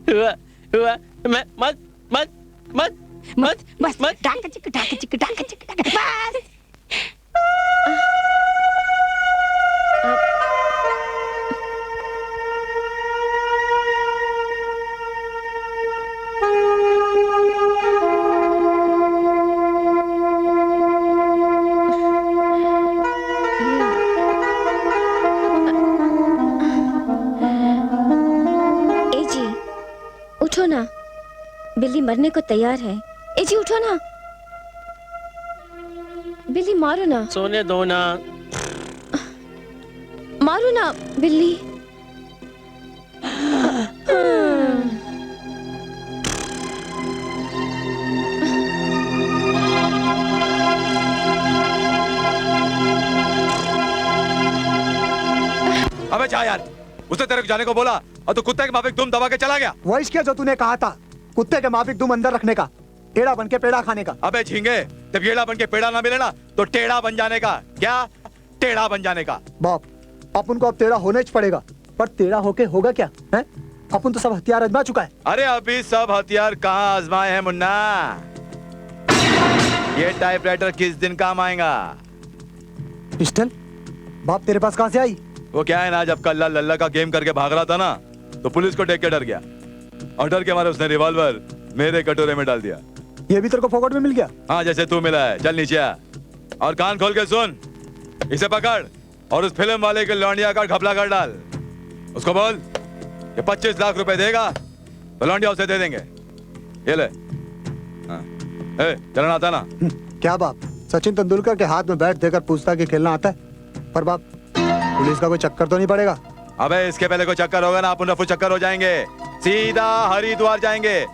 हुआ हुआ। मैं मत मत मत मत बस मत डाका चिक डाका चिक डाका चिक बस। ए जी उठो ना, बिल्ली मरने को तैयार है। ए जी उठो ना, बिल्ली मारो ना। सोने दो ना। मारो ना बिल्ली। अबे जा यार, उसने तेरे को जाने को बोला और तू कुत्ते के माफिक दुम दबा के चला गया। वॉइस क्या जो तूने कहा था, कुत्ते के माफिक दुम अंदर रखने का, टेढ़ा बन के पेड़ा खाने का। अबे झींगे, जब येड़ा बन के पेड़ा ना मिले ना तो टेढ़ा बन जाने का। क्या टेढ़ा बन जाने का? बाप, अपन को अब टेढ़ा होना ही पड़ेगा, पर टेढ़ा होके होगा क्या है? अपन तो सब हथियार आजमा चुका है। अरे अभी सब हथियार कहाँ आजमाए हैं मुन्ना। ये टाइपराइटर किस दिन काम आएगा? पिस्टल बाप तेरे पास कहाँ से आई? वो क्या है ना, जब कल्ला लल्ला का गेम करके भाग रहा था ना तो पुलिस को देख के डर गया और डर के मारे उसने रिवॉल्वर मेरे कटोरे में डाल दिया। ये भी तेरे को फोकट में मिल गया? हाँ, जैसे तू मिला है। चल नीचे आ और कान खोल के सुन। इसे पकड़ और उस फिल्म वाले के लौंडिया का घपला कर डाल। उसको बोल कि 25 लाख रुपए देगा तो लौंडिया उसे दे देंगे। ये ले। हाँ। चलना आता ना? क्या बाप, सचिन तेंदुलकर के हाथ में बैट देकर पूछता कि खेलना आता है? पर बाप पुलिस का कोई चक्कर तो नहीं पड़ेगा? अबे इसके पहले कोई चक्कर होगा ना, अपन रफू चक्कर हो जाएंगे। सीधा हरिद्वार जाएंगे,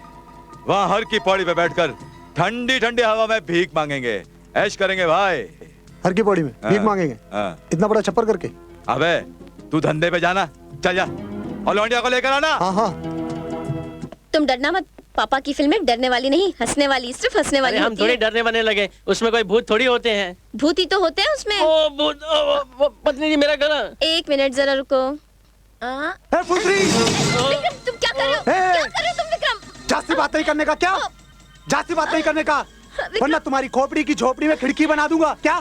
वहाँ हर की पौड़ी पे बैठकर ठंडी ठंडी हवा में भीख मांगेंगे, ऐश करेंगे भाई। हर की पौड़ी में भीख मांगेंगे? इतना बड़ा छप्पर करके? अबे तू धंधे पे जाना, चल जा और लौंडिया को लेकर आना। हाँ हाँ। तुम डरना मत, पापा की फिल्में डरने वाली नहीं, हंसने वाली, सिर्फ हंसने वाली हम थोड़ी डरने बने लगे, उसमें कोई भूत थोड़ी होते हैं। भूत ही तो होते हैं उसमें। ओ भूत, पत्नी जी मेरा गला। एक मिनट जरा रुको। विक्रम तुम क्या कर रहे हो? क्या कर रहे हो तुम विक्रम? जास्ती बात नहीं करने का। क्या जास्ती बात नहीं करने का, वरना तुम्हारी खोपड़ी की झोपड़ी में खिड़की बना दूंगा। क्या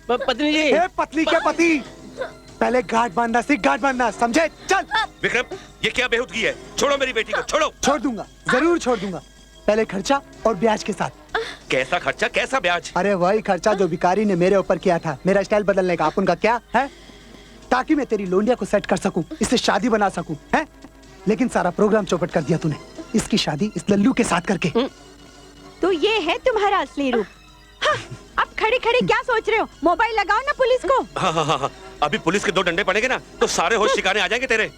पत्नी जी? पत्नी के पति, पहले गांठ बांधना सीख, गांठ बांधना, समझे? चल। विक्रम, ये क्या बेहूदगी है? छोड़ो मेरी बेटी को, छोड़ो। छोड़ दूंगा, जरूर छोड़ दूंगा, पहले खर्चा और ब्याज के साथ। कैसा खर्चा, कैसा ब्याज? अरे वही खर्चा जो भिखारी ने मेरे ऊपर किया था, मेरा स्टाइल बदलने का। अपन का क्या है? ताकि मैं तेरी लोंडिया को सेट कर सकूं, इससे शादी बना सकूं, है? लेकिन सारा प्रोग्राम चौपट कर दिया तूने, इसकी शादी इस लल्लू के साथ करके। तो ये है तुम्हारा असली रूप। हाँ, अब खड़े खड़े क्या सोच रहे हो? मोबाइल लगाओ ना पुलिस को। हाँ, अभी पुलिस के 2 डंडे पड़ेंगे ना तो सारे होश ठिकाने आ जाएंगे तेरे।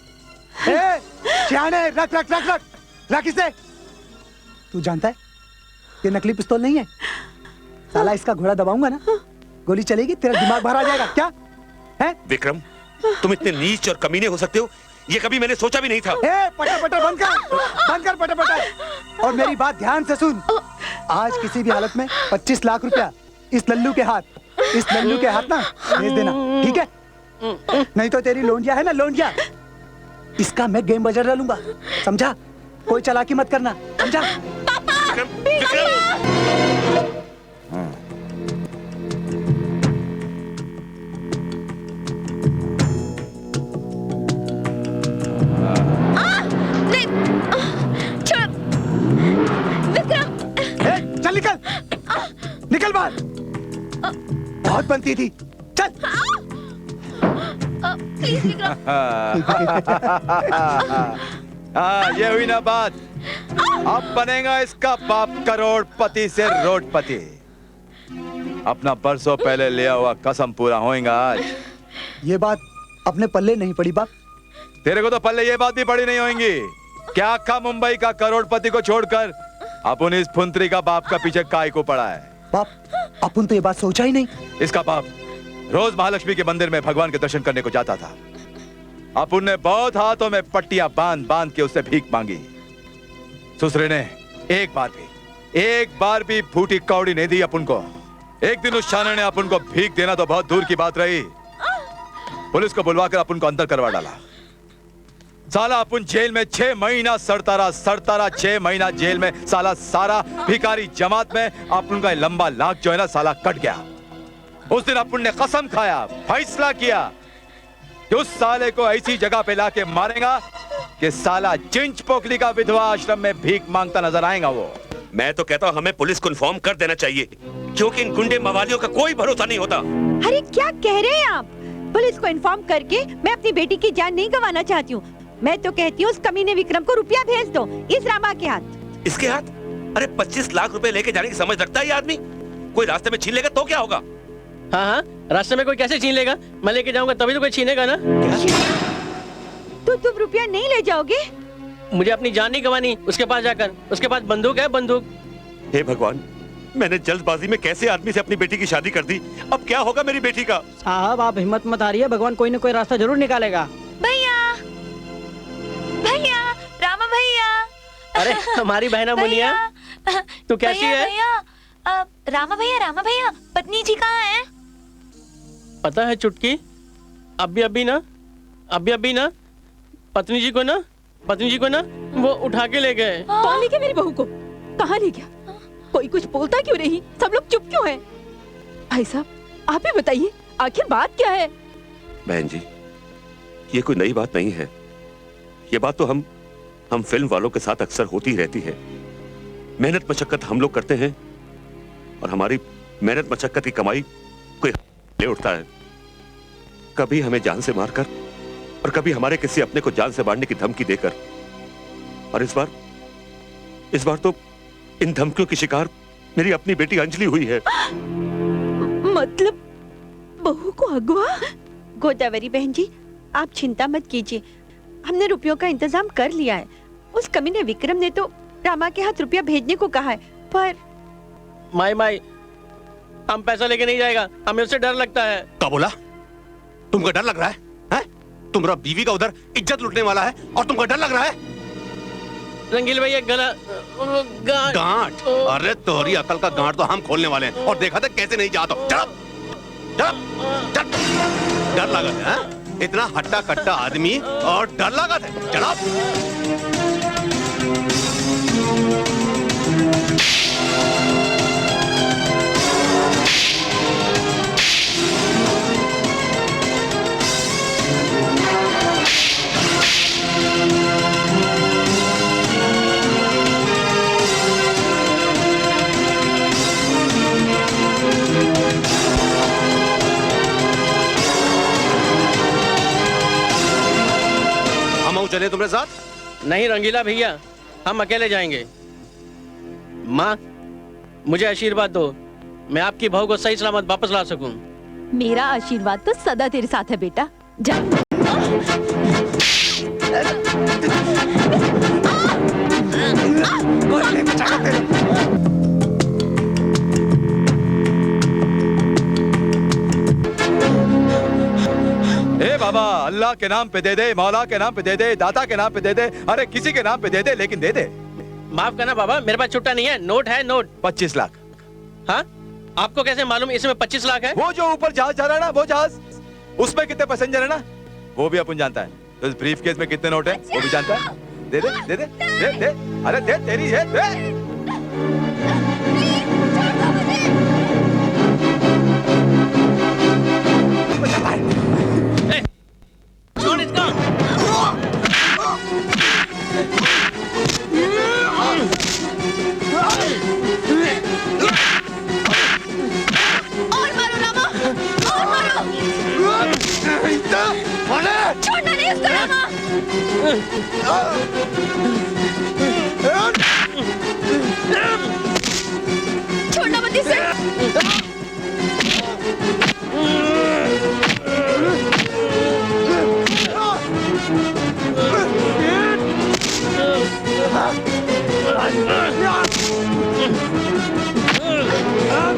सियाने, रख रख रख रख रख इसे। तू जानता है ये नकली पिस्तौल नहीं है, साला इसका घोड़ा दबाऊंगा ना, गोली चलेगी, तेरा दिमाग बाहर आ जाएगा। क्या है? विक्रम, तुम इतने नीच और कमीने हो सकते हो, ये कभी मैंने सोचा भी नहीं था। पटर पटर बंद कर पटर पटर। और मेरी बात ध्यान से सुन, आज किसी भी हालत में 25 लाख रुपया इस लल्लू के हाथ ना भेज देना, ठीक है? नहीं तो तेरी लोंडिया है ना, लोंडिया, इसका मैं गेम बजर डालूंगा, समझा? कोई चालाकी मत करना, समझा? चल निकल, निकल बाहर। बहुत बनती थी, चल। प्लीज विक्रम। ये हुई ना बात। अब बनेगा इसका बाप करोड़पति से रोडपति। अपना बरसों पहले लिया हुआ कसम पूरा होएगा आज। ये बात अपने पल्ले नहीं पड़ी बाप। तेरे को तो पल्ले ये बात भी पड़ी नहीं होंगी। क्या का मुंबई का करोड़पति को छोड़कर अपन इस फुंतरी का बाप का पीछे काय को पड़ा है? बाप, अपन तो ये बात सोचा ही नहीं। इसका बाप रोज महालक्ष्मी के मंदिर में भगवान के दर्शन करने को जाता था। अपन ने बहुत हाथों में पट्टियां बांध बांध के उससे भीख मांगी। ससुरे ने एक बार भी फूटी कौड़ी नहीं दी अपन को। एक दिन उस शाने ने अपन को भीख देना तो बहुत दूर की बात रही, पुलिस को बुलवाकर अपन को अंदर करवा डाला। साला अपन जेल में 6 महीना सड़ता रहा 6 महीना जेल में। साला सारा भिखारी जमात में अपन का लंबा लाख जो है ना साला कट गया। उस दिन अपन ने कसम खाया, फैसला किया कि उस साले को ऐसी जगह पे लाके मारेगा कि साला चिंच पोखली का विधवा आश्रम में भीख मांगता नजर आएगा वो। मैं तो कहता हूँ हमें पुलिस को इन्फॉर्म कर देना चाहिए, क्योंकि इन गुंडे मवालियों का कोई भरोसा नहीं होता। अरे क्या कह रहे हैं आप? पुलिस को इन्फॉर्म करके मैं अपनी बेटी की जान नहीं गंवाना चाहती हूँ। मैं तो कहती हूँ उस कमीने विक्रम को रुपया भेज दो इस रामा के हाथ। इसके हाथ? अरे 25 लाख रुपए लेके जाने की समझ रखता है ये आदमी? कोई रास्ते में छीन लेगा तो क्या होगा? हाँ हाँ, रास्ते में कोई कैसे छीन लेगा? मैं लेके जाऊंगा तभी तो कोई छीनेगा ना। तो तुम रुपया नहीं ले जाओगे? मुझे अपनी जान नहीं गंवानी उसके पास जाकर। उसके पास बंदूक है, बंदूक। हे भगवान, मैंने जल्दबाजी में कैसे आदमी से अपनी बेटी की शादी कर दी। अब क्या होगा मेरी बेटी का? साहब आप हिम्मत मत हारिए, भगवान कोई न कोई रास्ता जरूर निकालेगा। भैया, भैया, रामा भैया। अरे हमारी बहना मुनिया, तू कैसी है? भैया, रामा भैया, पत्नी जी कहाँ है? पता है चुटकी, अभी ना पत्नी जी को ना वो उठा के ले गए। कौन ले गया मेरी बहू को? कहाँ ले गया? कोई कुछ बोलता क्यों नहीं? सब लोग चुप क्यों हैं? भाई साहब आप ही बताइए, आखिर बात क्या है? बहन जी, ये कोई नई बात नहीं है। ये बात तो हम फिल्म वालों के साथ अक्सर होती रहती है। मेहनत मशक्कत हम लोग करते हैं और हमारी मेहनत मशक्कत की कमाई कोई ले उठता है। कभी हमें जान से मारकर और कभी हमारे किसी अपने को जान से मारने की धमकी देकर। और इस बार तो इन धमकियों की शिकार मेरी अपनी बेटी अंजलि हुई है। मतलब बहू को अगवा? गोदावरी बहन जी आप चिंता मत कीजिए, हमने रुपयों का इंतजाम कर लिया है। उस कमीने विक्रम ने तो रामा के हाथ रुपया भेजने को कहा है, पर माई हम पैसा लेके नहीं जाएगा, हमें उससे डर लगता है। क्या बोला? तुमको डर लग रहा है? तुम्हारा बीवी का उधर इज्जत लुटने वाला है और तुमको डर लग रहा है? रंगील भैया गला गांठ। अरे तोहरी अकल का गांठ तो हम खोलने वाले हैं और देखा था कैसे नहीं जाता। डर लगा है? इतना हट्टा कट्टा आदमी और डर लगा था? चला चले तुम्हारे साथ? नहीं रंगीला भैया, हम अकेले जाएंगे। माँ मुझे आशीर्वाद दो, मैं आपकी बहू को सही सलामत वापस ला सकूं। मेरा आशीर्वाद तो सदा तेरे साथ है बेटा, जा। ए बाबा, अल्लाह के नाम पे दे दे, मौला के नाम पे दे दे, दाता के नाम पे दे दे, अरे किसी के नाम पे दे दे, लेकिन दे दे। माफ करना बाबा, मेरे पास छुट्टा नहीं है, नोट है, नोट। 25 लाख। हाँ? आपको कैसे मालूम इसमें 25 लाख है? वो जो ऊपर जहाज जा रहा है ना, वो जहाज उसमें कितने पैसेंजर है ना वो भी अपन जानता है। तो इस ब्रीफ केस में कितने नोट है वो भी जानता है। दे दे दे दे दे दे अरे दे तेरी है दे। छोड़ इसको। और मारो रामा, और मारो। छोड़ना नहीं उसको रामा। छोड़ना मत इसे।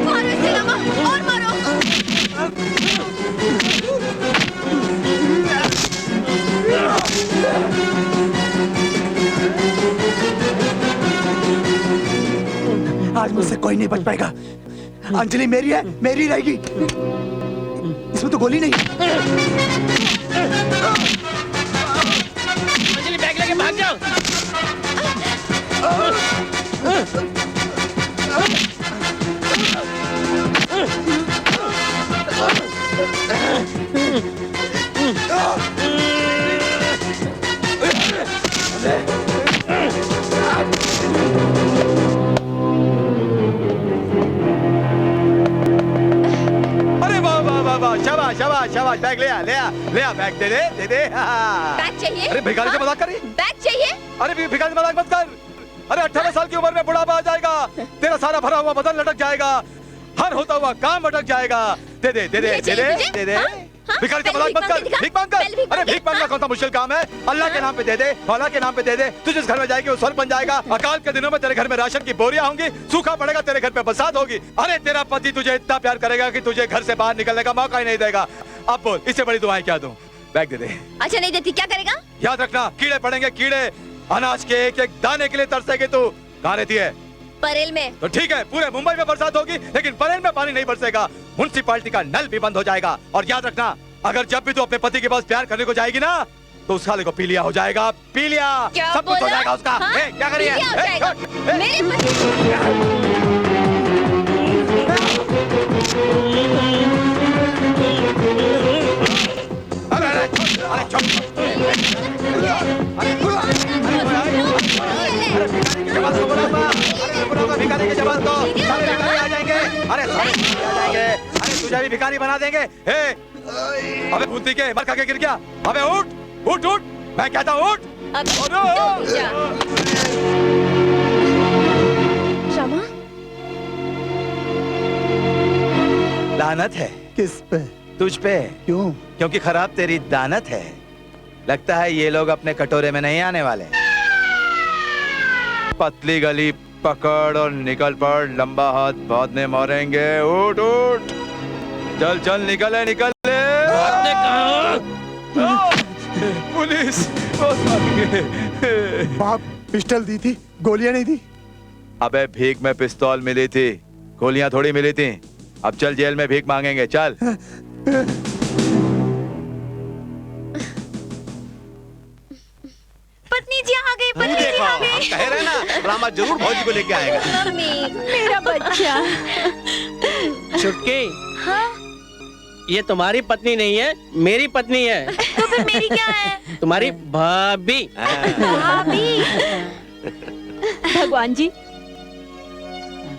मारो इसे रामा, और मारो। आज मुझसे कोई नहीं बच पाएगा। अंजलि मेरी है, मेरी रहेगी। इसमें तो गोली नहीं। अंजलि बैग लेके भाग जाओ। शाबाश शाबाश शाबाश बैग ले आ बैग दे दे। बैग चाहिए? अरे भिखारी से मजाक कर रही? बैग चाहिए? अरे भिखारी से मजाक मत कर। अरे 18 साल की उम्र में बुढ़ापा आ जाएगा, तेरा सारा भरा हुआ बदन लटक जाएगा, हर होता हुआ काम अटक जाएगा। दे दे दे दे दे दे दे दे। भिखारी से मजाक मत कर। भीख मांग कर। अरे भीख मांगना कौन सा मुश्किल काम है? अल्लाह के नाम पे दे दे, मौला के नाम पे दे दे। तू जिस घर में जाएगी वो स्वर्ग बन जाएगा। अकाल के दिनों में तेरे घर में राशन की बोरियां होंगी, सूखा पड़ेगा, तेरे घर पे बरसात होगी। अरे तेरा पति तुझे इतना प्यार करेगा कि तुझे घर से बाहर निकलने का मौका ही नहीं देगा। अब बोल इससे बड़ी दुआएं क्या दूं? बैग दे दे। अच्छा नहीं देती क्या करेगा? याद रखना कीड़े पड़ेंगे कीड़े, अनाज के एक एक दाने के लिए तरसेगी तू। कहाँ रहती है? परेल में। तो ठीक है, पूरे मुंबई में बरसात होगी लेकिन परेल में पानी नहीं बरसेगा। म्युनिसिपैलिटी का नल भी बंद हो जाएगा। और याद रखना अगर जब भी तू अपने पति के पास प्यार करने को जाएगी ना तो उस साले को पीलिया हो जाएगा। पीलिया सब कुछ हो जाएगा उसका। क्या करिए? भिखारी के जवाब दो, सारे भिखारी आ जाएंगे। अरे सारे भिखारी आ जाएंगे। अरे तुझे भी भिखारी बना देंगे। अबे बूंदी के मर खा के गिर गया। अबे उठ उठ उठ, मैं कहता हूँ उठ। रामा लानत है। किस पे? तुझ पे। क्यों? क्योंकि खराब तेरी दानत है। लगता है ये लोग अपने कटोरे में नहीं आने वाले। पतली गली पकड़ और निकल पड़, लंबा हाथ बाद में मारेंगे। उठ उठ, चल चल निकले निकले। पुलिस बाप पिस्टल दी थी, गोलियां नहीं दी। अबे भीख में पिस्तौल मिली थी, गोलियां थोड़ी मिली थी। अब चल जेल में भीख मांगेंगे, चल। पत्नी जी आ गई, पत्नी जी आ गई। कह रहे ना रामा जरूर भौजी को लेके आएगा। मम्मी मेरा बच्चा। छुटकी, हाँ? ये तुम्हारी पत्नी नहीं है, मेरी पत्नी है। तो फिर मेरी क्या है? तुम्हारी भाभी। भाभी। भगवान जी,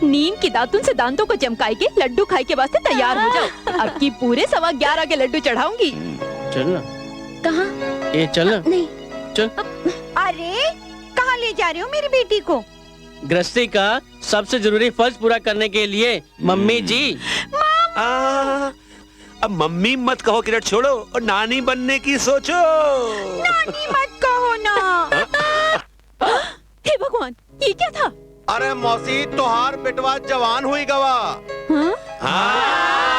नीम की दातुन से दांतों को चमकाए के लड्डू खाए के वास्ते तैयार हो जाओ। अब की पूरे 11:15 के लड्डू चढ़ाऊंगी। चलना। कहाँ? ये चलना। नहीं चल। अरे कहाँ ले जा रहे हो मेरी बेटी को? गृहस्थी का सबसे जरूरी फर्ज पूरा करने के लिए मम्मी जी। अब मम्मी मत कहो किरण, छोड़ो और नानी बनने की सोचो। नानी मत कहो ना। हे भगवान, ये क्या था? अरे मौसी, तोहार बेटवा जवान हुई गवा। हाँ?